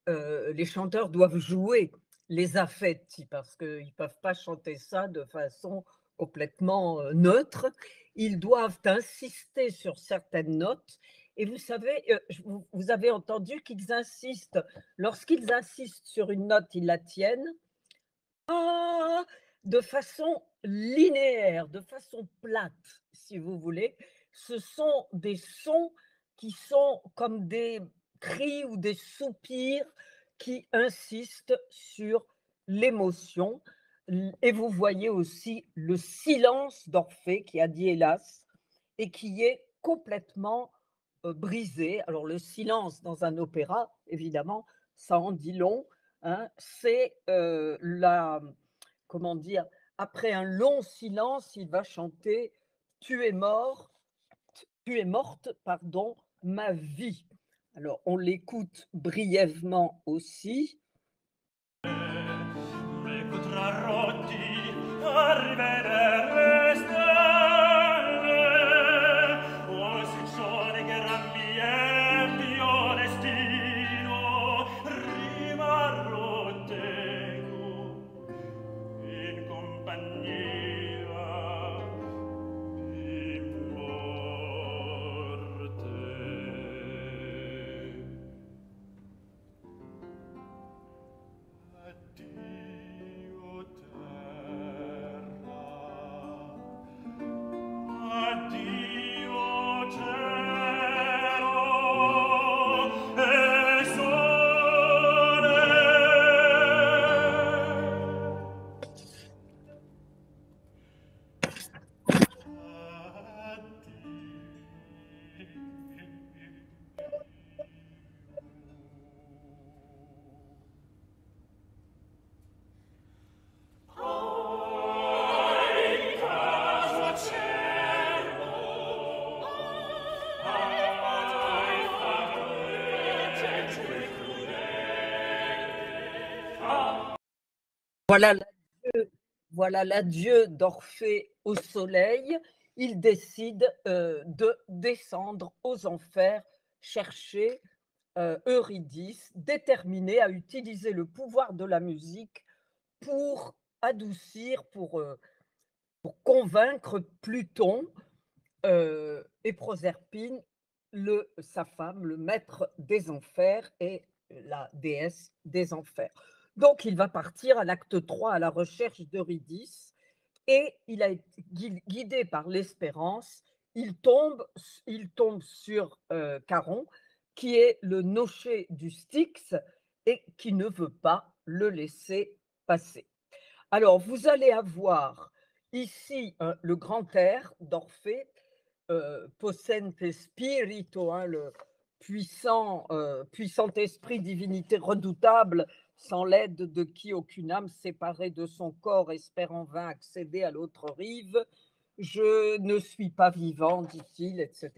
Les chanteurs doivent jouer les affetti parce qu'ils ne peuvent pas chanter ça de façon complètement neutre. Ils doivent insister sur certaines notes. Et vous savez, vous avez entendu qu'ils insistent. Lorsqu'ils insistent sur une note, ils la tiennent de façon linéaire, de façon plate, si vous voulez. Ce sont des sons qui sont comme des cris ou des soupirs qui insistent sur l'émotion. Et vous voyez aussi le silence d'Orphée qui a dit hélas et qui est complètement brisé. Alors le silence dans un opéra, évidemment, ça en dit long. Hein, c'est comment dire, après un long silence, il va chanter tu es mort, tu es morte, pardon, ma vie. Alors, on l'écoute brièvement aussi. Voilà l'adieu d'Orphée au soleil. Il décide de descendre aux enfers chercher Eurydice, déterminé à utiliser le pouvoir de la musique pour adoucir, pour convaincre Pluton et Proserpine, sa femme, le maître des enfers et la déesse des enfers. Donc, il va partir à l'acte 3 à la recherche d'Eurydice et il a été guidé par l'espérance. Il tombe sur Charon, qui est le nocher du Styx et qui ne veut pas le laisser passer. Alors, vous allez avoir ici le grand air d'Orphée, Possente Spirito, hein, le puissant esprit, divinité redoutable, sans l'aide de qui aucune âme séparée de son corps espère en vain accéder à l'autre rive. je ne suis pas vivant, dit-il, etc.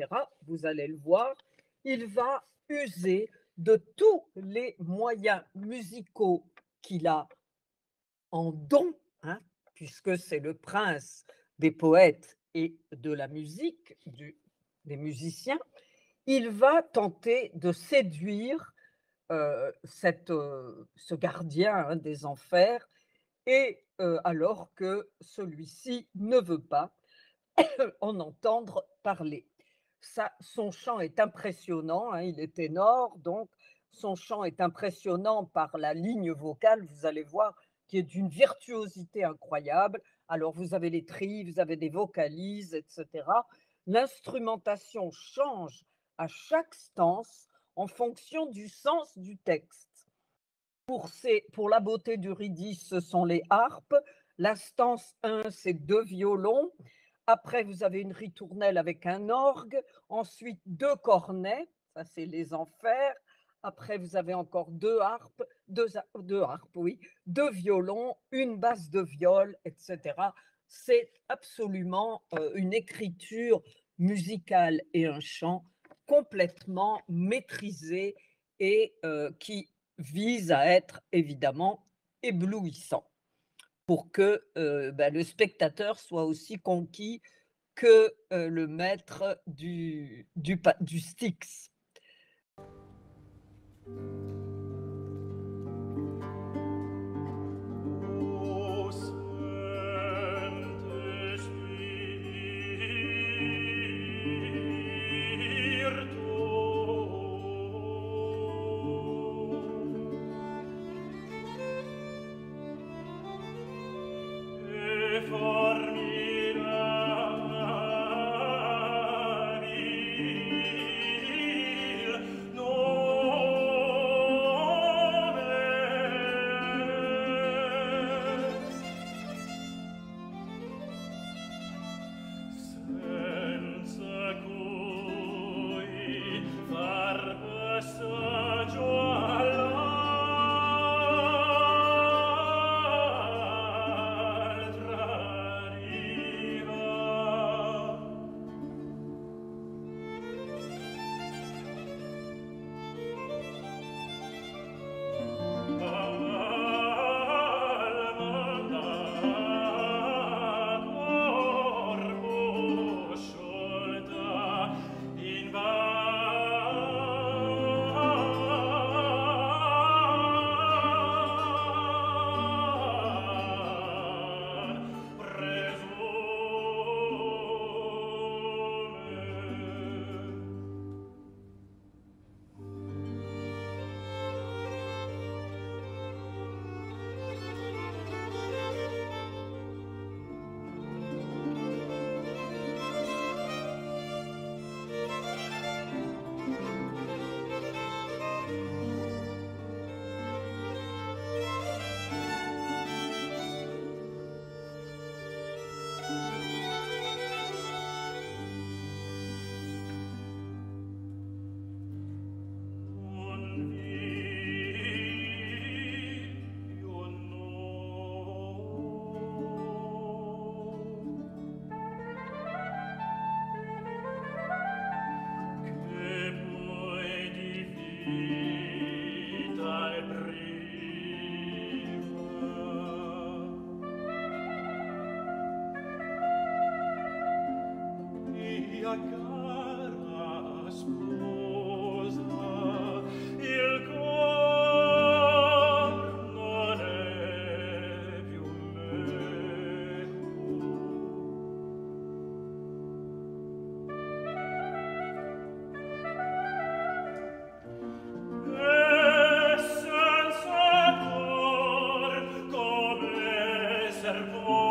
Vous allez le voir, il va user de tous les moyens musicaux qu'il a en don, hein, puisque c'est le prince des poètes et de la musique, des musiciens. Il va tenter de séduire ce gardien, hein, des enfers, et alors que celui-ci ne veut pas en entendre parler. Son chant est impressionnant, hein, il est ténor, donc son chant est impressionnant par la ligne vocale, vous allez voir, qui est d'une virtuosité incroyable. Alors vous avez les trilles, vous avez des vocalises, etc. L'instrumentation change à chaque stance en fonction du sens du texte. Pour la beauté d'Eurydice, ce sont les harpes. La stance 1, c'est 2 violons. Après, vous avez une ritournelle avec un orgue. Ensuite, 2 cornets, ça c'est les enfers. Après, vous avez encore 2 harpes, 2 harpes, oui, 2 violons, une basse de viol, etc. C'est absolument une écriture musicale et un chant complètement maîtrisé et qui vise à être évidemment éblouissant pour que le spectateur soit aussi conquis que le maître du Styx. O sente spirito e formidabile senza cui far passaggio all'altra riva. Corpo sciolta in van presume. Non io no. Che poi di vita è priva. Mia cara sposa, il cor non è più meco. E senza cor come esser può.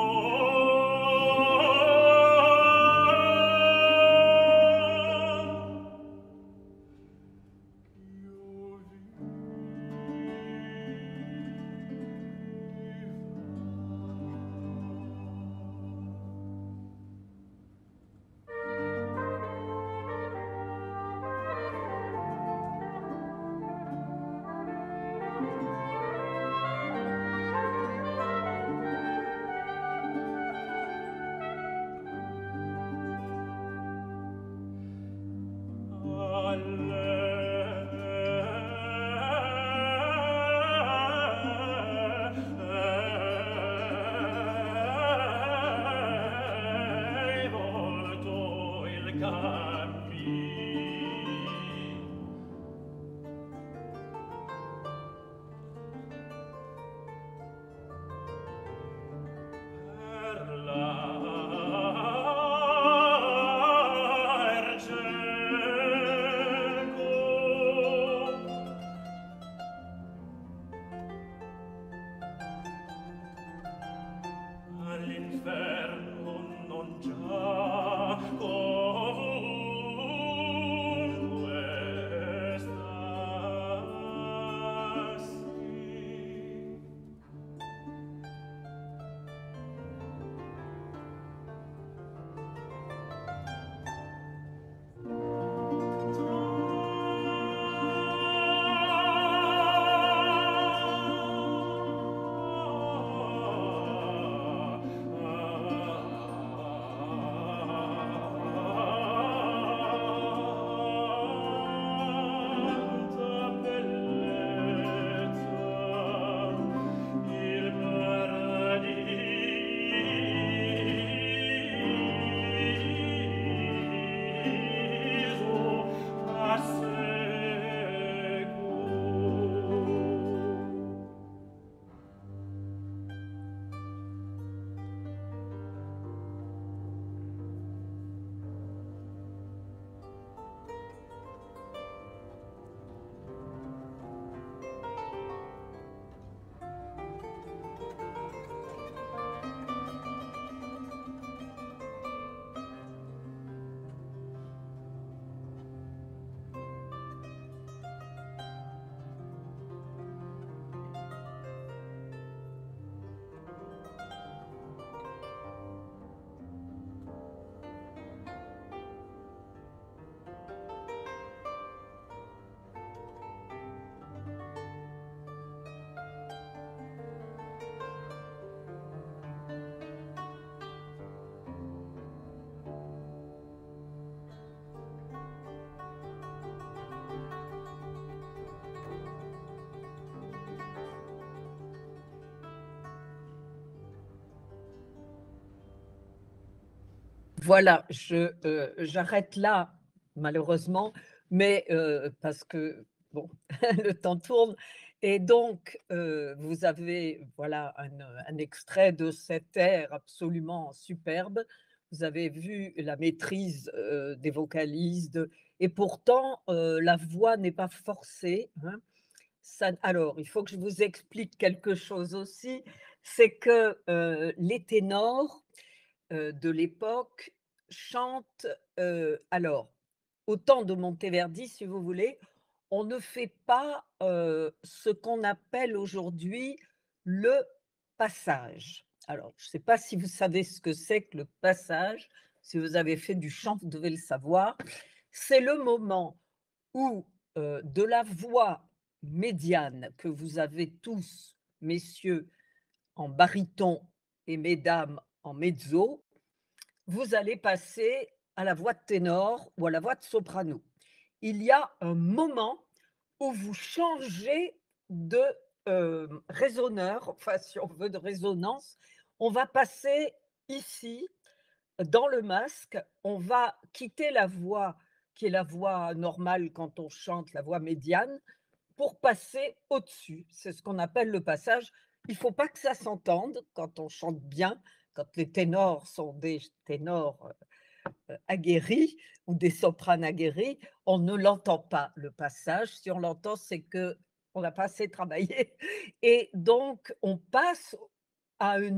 Voilà, j'arrête là, malheureusement, mais parce que, bon, le temps tourne et donc vous avez, voilà, un extrait de cet air absolument superbe. Vous avez vu la maîtrise, des vocalises de et pourtant, la voix n'est pas forcée, hein. Ça alors, il faut que je vous explique quelque chose aussi, c'est que, les ténors de l'époque chante, alors, au temps de Monteverdi, si vous voulez, on ne fait pas, ce qu'on appelle aujourd'hui le passage. Alors, je ne sais pas si vous savez ce que c'est que le passage. Si vous avez fait du chant, vous devez le savoir. C'est le moment où, de la voix médiane que vous avez tous, messieurs, en baryton et mesdames en mezzo, vous allez passer à la voix de ténor ou à la voix de soprano. Il y a un moment où vous changez de, résonneur, enfin, si on veut, de résonance. On va passer ici, dans le masque, on va quitter la voix qui est la voix normale quand on chante, la voix médiane, pour passer au-dessus. C'est ce qu'on appelle le passage. Il ne faut pas que ça s'entende quand on chante bien, quand les ténors sont des ténors aguerris ou des sopranes aguerris, on ne l'entend pas, le passage. Si on l'entend, c'est que on n'a pas assez travaillé et donc on passe à heu,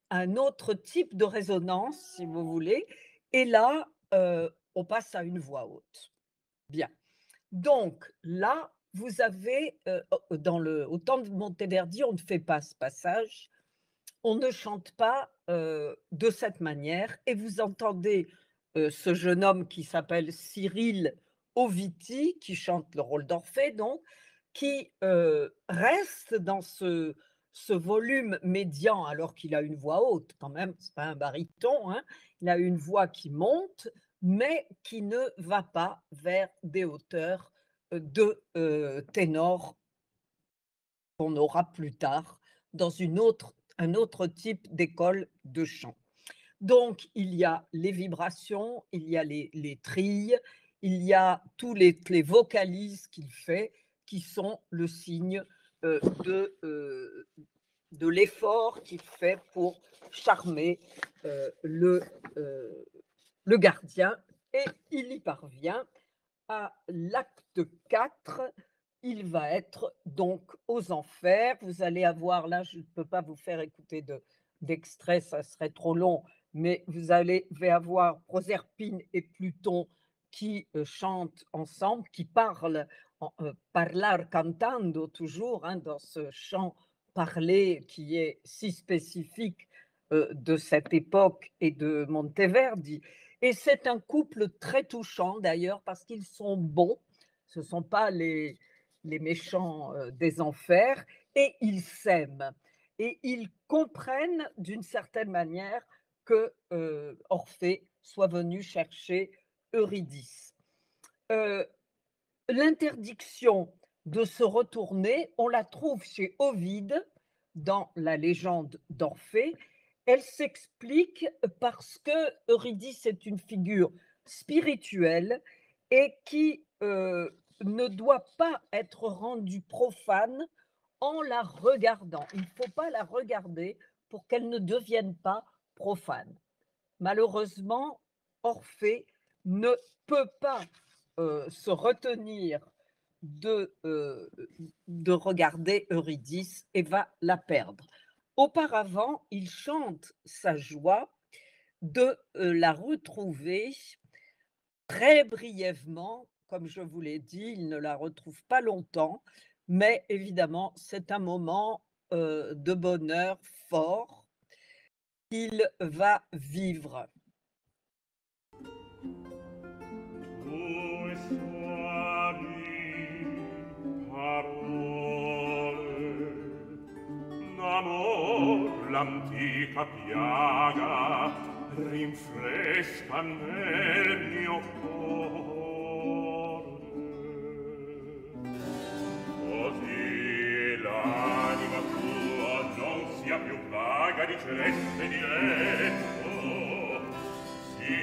un autre type de résonance, si vous voulez et là, on passe à une voix haute. Bien. Donc là, vous avez, au temps de Monteverdi, on ne fait pas ce passage. On ne chante pas, de cette manière et vous entendez, ce jeune homme qui s'appelle Cyril Oviti, qui chante le rôle d'Orphée donc, qui, reste dans ce volume médian alors qu'il a une voix haute quand même, c'est pas un baryton, hein. Il a une voix qui monte, mais qui ne va pas vers des hauteurs, de, ténor qu'on aura plus tard dans un autre type d'école de chant. Donc, il y a les vibrations, il y a les trilles, il y a les vocalises qu'il fait qui sont le signe de l'effort qu'il fait pour charmer euh, le gardien et il y parvient à l'acte 4, il va être donc aux enfers. Vous allez avoir là, je ne peux pas vous faire écouter d'extrait, ça serait trop long, mais vous allez avoir Proserpine et Pluton qui chantent ensemble, qui parlent, parlar cantando toujours, hein, dans ce chant parlé qui est si spécifique de cette époque et de Monteverdi. Et c'est un couple très touchant d'ailleurs parce qu'ils sont bons, ce ne sont pas les méchants des enfers, et ils s'aiment. Et ils comprennent d'une certaine manière que Orphée soit venu chercher Eurydice. Euh, L'interdiction de se retourner, on la trouve chez Ovide dans la légende d'Orphée. Elle s'explique parce que Eurydice est une figure spirituelle et qui ne doit pas être rendue profane en la regardant. Il ne faut pas la regarder pour qu'elle ne devienne pas profane. Malheureusement, Orphée ne peut pas se retenir de regarder Eurydice et va la perdre. Auparavant, il chante sa joie de la retrouver très brièvement, comme je vous l'ai dit, il ne la retrouve pas longtemps, mais évidemment, c'est un moment de bonheur fort qu'il va vivre. Tue suavi parole d'amor l'antica piaga rinfresca nel mio cuore. Così l'anima tua non sia più vaga di celeste diletto, si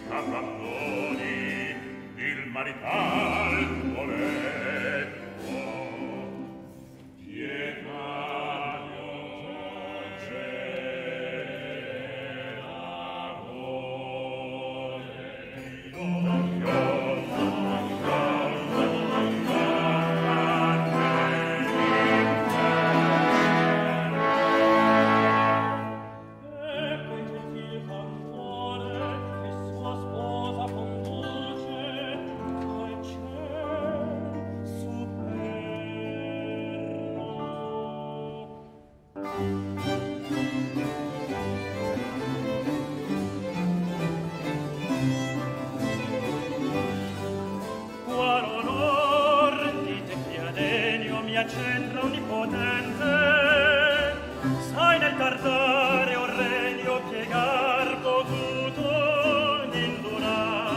abbandoni il marital voletto. Pietà Qual onor di te Fiadenio mi accendra onnipotente, sai nel tardare o regno piegar potuto induratamente.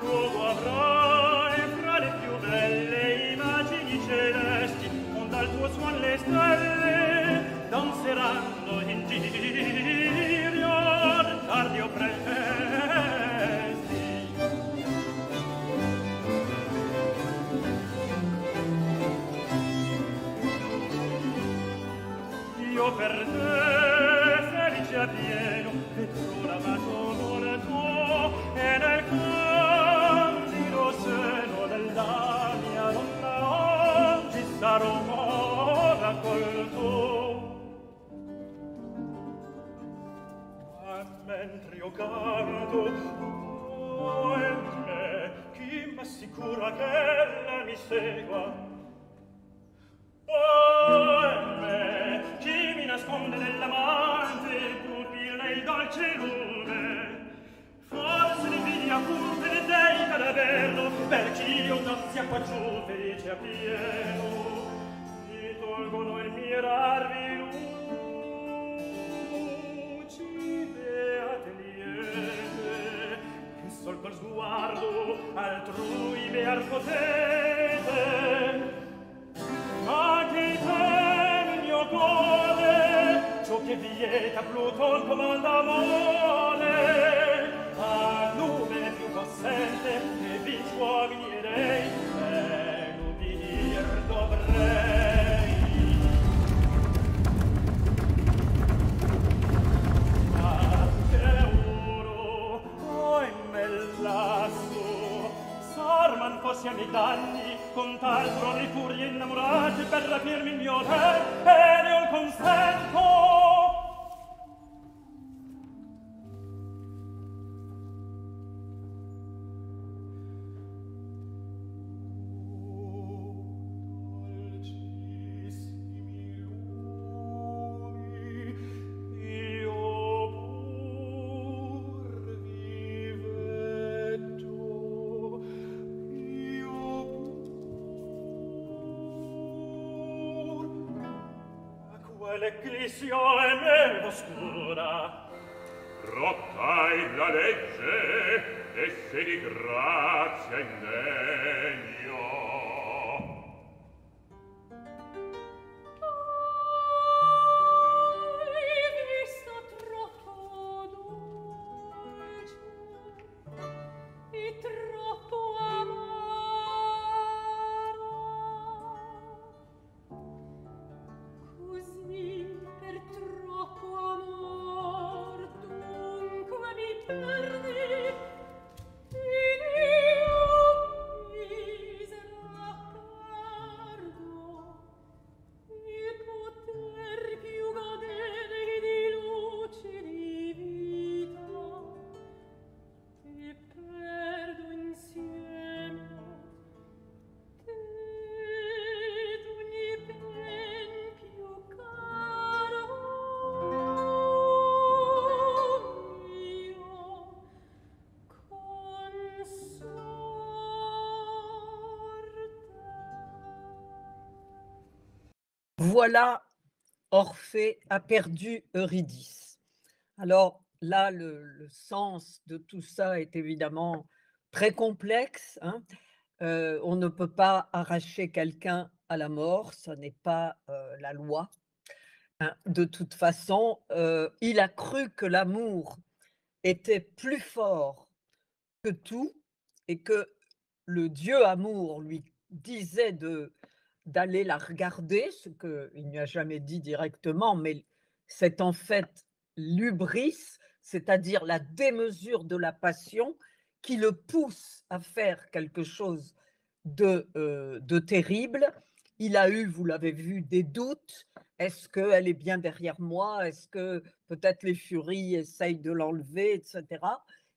Luogo avrai fra le più belle immagini celesti, onde al tuo suon le stelle danzeranno in girio tardi o presti. Io per te felice appieno vedrò l'amato morto e nel candido seno della mia donna oggi sarò raccolto. Mentre io canto, oh, e me, chi m'assicura che ella mi segua? Oh, e me, chi mi nasconde nell'amante pupilla il dolce lume? Forse l'invidia punta ed deita d'averlo, perché io sia qua giù felice a pieno. Mi tolgono il mirarvi sol col sguardo altrui bear potete, ma che tem il mio cuore ciò che vieta Pluton comanda amore, a lume più possente che vi uomini ubbidire dovrei. Sarman fossi a miei danni, con t'altro le furie innamorate per rapirmi il mio re, e ne ho il consento. L'eclisio è meno oscura. Rottai la legge e se di grazia indegno. Hai visto troppo dolce e troppo amaro, così per troppo amor dunque mi perdi ed io misera perdo il poter più godere di luce di vita e perdo insieme te d'ogni ben più caro mio consorte. Voilà, Orphée a perdu Eurydice. Alors là, le sens de tout ça est évidemment très complexe, hein. On ne peut pas arracher quelqu'un à la mort, ce n'est pas, la loi, hein. De toute façon, il a cru que l'amour était plus fort que tout et que le Dieu amour lui disait d'aller la regarder, ce qu'il ne lui a jamais dit directement, mais c'est en fait l'hubris, c'est-à-dire la démesure de la passion qui le pousse à faire quelque chose de terrible. Il a eu, vous l'avez vu, des doutes. Est-ce qu'elle est bien derrière moi? Est-ce que peut-être les furies essayent de l'enlever, etc.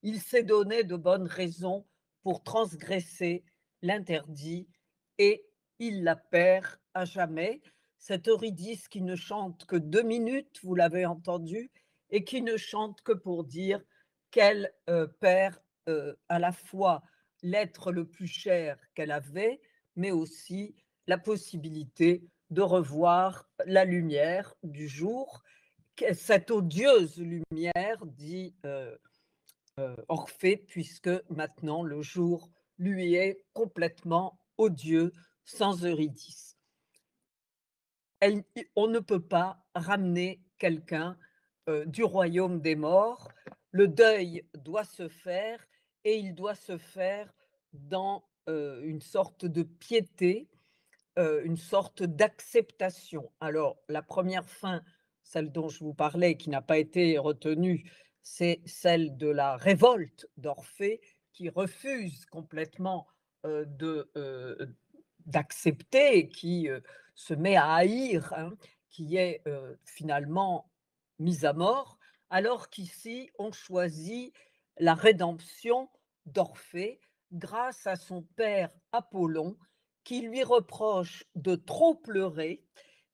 Il s'est donné de bonnes raisons pour transgresser l'interdit et il la perd à jamais. Cet Eurydice qui ne chante que 2 minutes, vous l'avez entendu, et qui ne chante que pour dire qu'elle, perd, à la fois l'être le plus cher qu'elle avait, mais aussi la possibilité de revoir la lumière du jour, cette odieuse lumière, dit, Orphée, puisque maintenant le jour lui est complètement odieux sans Eurydice. On ne peut pas ramener quelqu'un du royaume des morts. Le deuil doit se faire et il doit se faire dans une sorte de piété, une sorte d'acceptation. Alors, la première fin, celle dont je vous parlais, qui n'a pas été retenue, c'est celle de la révolte d'Orphée, qui refuse complètement d'accepter et qui se met à haïr, hein, qui est finalement mise à mort, alors qu'ici, on choisit la rédemption d'Orphée grâce à son père Apollon, qui lui reproche de trop pleurer.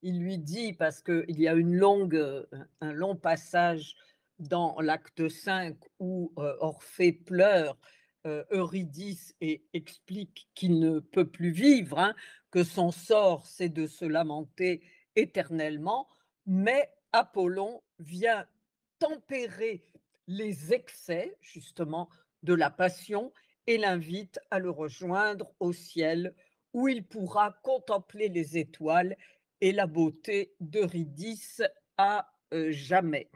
Il lui dit, parce qu'il y a un long passage dans l'acte 5 où Orphée pleure Eurydice et explique qu'il ne peut plus vivre, hein, que son sort c'est de se lamenter éternellement, mais Apollon vient tempérer les excès justement de la passion et l'invite à le rejoindre au ciel où il pourra contempler les étoiles et la beauté d'Eurydice à jamais.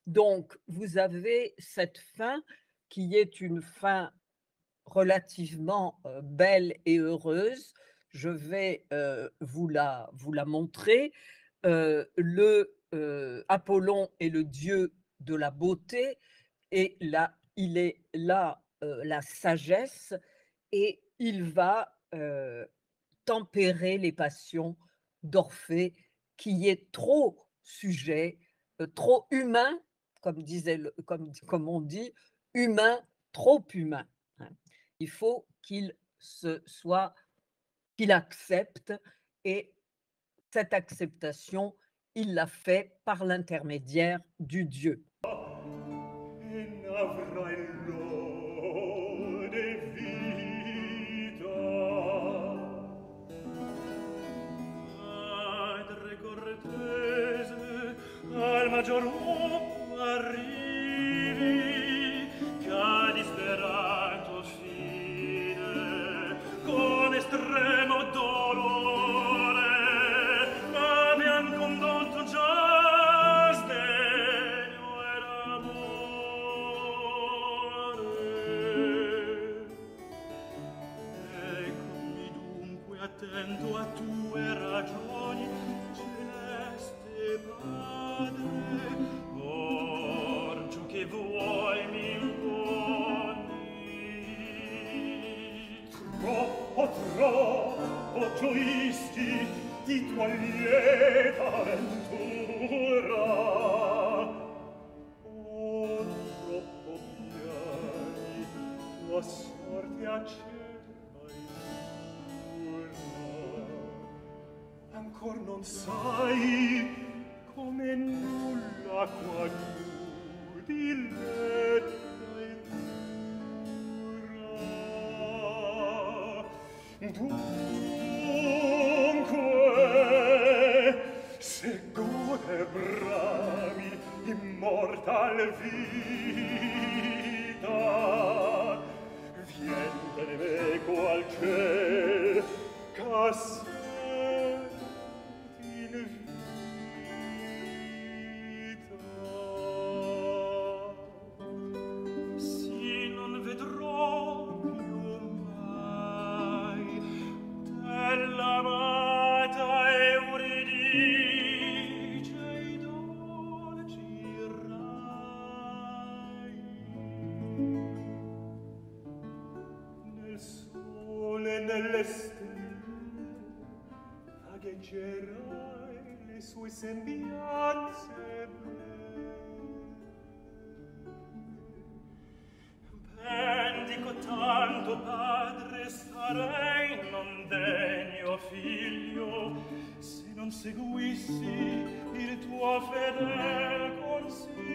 Donc, vous avez cette fin qui est une fin relativement belle et heureuse. Je vais vous la montrer. Apollon est le dieu de la beauté et là, il est là la sagesse et il va tempérer les passions d'Orphée qui est trop sujet, trop humain, comme on dit, humain, trop humain, hein. Il faut qu'il accepte et cette acceptation, il l'a fait par l'intermédiaire du Dieu. Al maggior uomo arrivi, che a disperato fine, con estremo dolore, m'abbian condotto già sdegno ed amore. Eccomi dunque attento a tue ragioni, Padre, orgiu che vuoi mi imponi. Troppo gioisti di tua lieta ventura. Oh, troppo piani tua sorte acera e pura. Ancor non sai come nulla qua giù diletta e dura. Dunque, se gode brami immortal vita, vieni meco al ciel, cassette in vita. Si non vedrò più mai dell'amata Euridice i dolci rai. Nel sole, nelle stelle, vagheggerai le sue sembianze belle. Ben dico tanto, padre, sarei non degno figlio, se non seguissi il tuo fedel consiglio.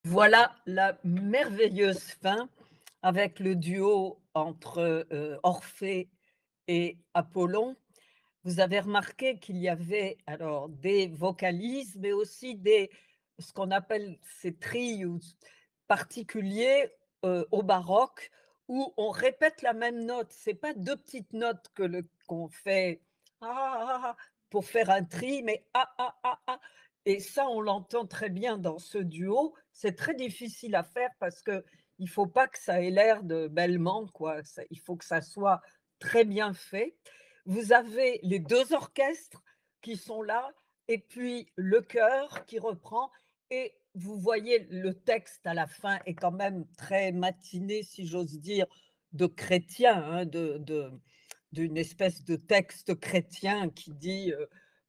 Voilà la merveilleuse fin avec le duo entre, Orphée et Apollon. Vous avez remarqué qu'il y avait alors des vocalises, mais aussi ce qu'on appelle ces trios particuliers, au baroque où on répète la même note. C'est pas 2 petites notes qu'on fait «ah, ah, ah» pour faire un tri, mais «ah, ah, ah, ah» et ça, on l'entend très bien dans ce duo. C'est très difficile à faire parce qu'il faut pas que ça ait l'air de bêlement, quoi. Il faut que ça soit très bien fait. Vous avez les 2 orchestres qui sont là et puis le chœur qui reprend et vous voyez le texte à la fin est quand même très matiné, si j'ose dire, de chrétien, hein, d'une espèce de texte chrétien qui dit,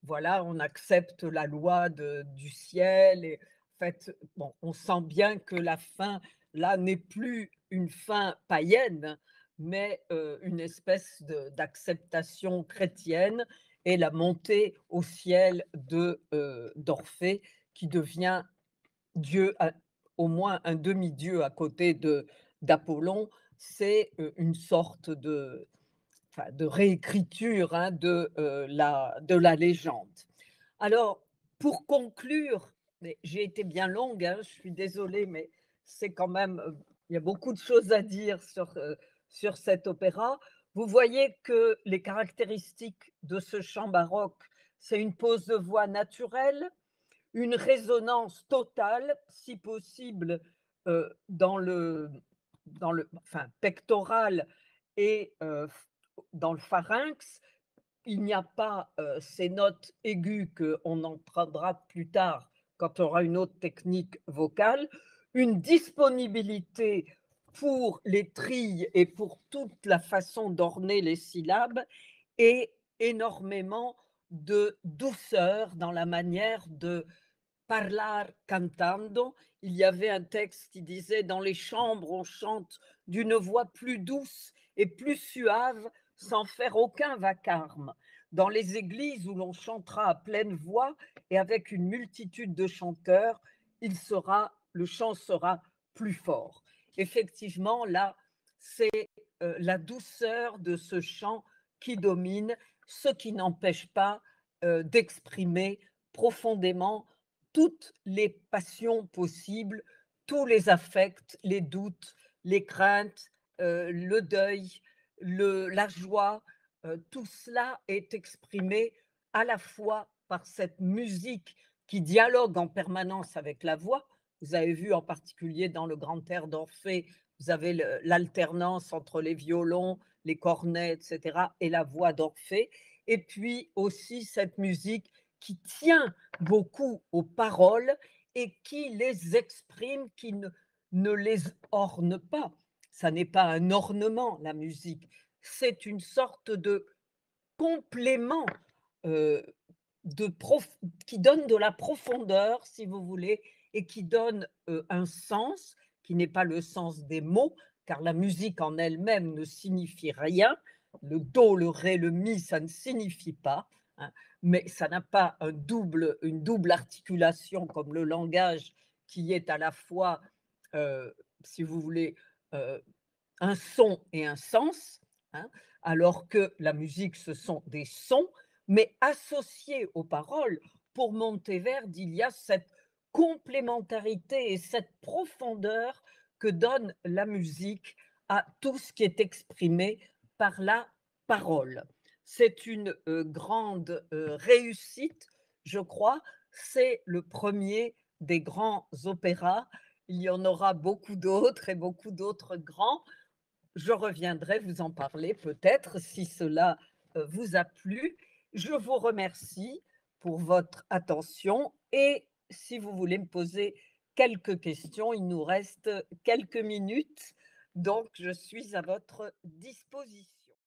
voilà, on accepte la loi du ciel et en fait, bon, on sent bien que la fin, là, n'est plus une fin païenne, mais une espèce d'acceptation chrétienne et la montée au ciel d'Orphée qui devient Dieu, au moins un demi-dieu à côté d'Apollon. C'est une sorte enfin, de réécriture, hein, de la légende. Alors, pour conclure, mais j'ai été bien longue, hein, je suis désolée, mais c'est quand même, il y a beaucoup de choses à dire sur cet opéra. Vous voyez que les caractéristiques de ce chant baroque, c'est une pose de voix naturelle, une résonance totale, si possible, dans le enfin, pectoral et dans le pharynx. Il n'y a pas, ces notes aiguës qu'on entendra plus tard quand on aura une autre technique vocale, une disponibilité pour les trilles et pour toute la façon d'orner les syllabes et énormément de douceur dans la manière de parlar cantando. Il y avait un texte qui disait: «Dans les chambres, on chante d'une voix plus douce et plus suave, sans faire aucun vacarme. Dans les églises où l'on chantera à pleine voix et avec une multitude de chanteurs, le chant sera plus fort.» Effectivement, là, c'est la douceur de ce chant qui domine, ce qui n'empêche pas d'exprimer profondément toutes les passions possibles, tous les affects, les doutes, les craintes, le deuil, la joie, tout cela est exprimé à la fois par cette musique qui dialogue en permanence avec la voix. Vous avez vu en particulier dans le grand air d'Orphée, vous avez l'alternance entre les violons, les cornets, etc., et la voix d'Orphée. Et puis aussi cette musique qui tient beaucoup aux paroles et qui les exprime, qui ne les orne pas. Ça n'est pas un ornement, la musique. C'est une sorte de complément euh, qui donne de la profondeur, si vous voulez, et qui donne un sens qui n'est pas le sens des mots, car la musique en elle-même ne signifie rien. Le do, le ré, le mi, ça ne signifie pas, hein, mais ça n'a pas une double articulation comme le langage qui est à la fois, euh, si vous voulez, euh, un son et un sens, hein, alors que la musique, ce sont des sons, mais associés aux paroles. Pour Monteverde, il y a cette complémentarité et cette profondeur que donne la musique à tout ce qui est exprimé par la parole. C'est une grande réussite, je crois. C'est le premier des grands opéras. Il y en aura beaucoup d'autres et beaucoup d'autres grands. Je reviendrai vous en parler peut-être si cela vous a plu. Je vous remercie pour votre attention et si vous voulez me poser quelques questions, il nous reste quelques minutes, donc je suis à votre disposition.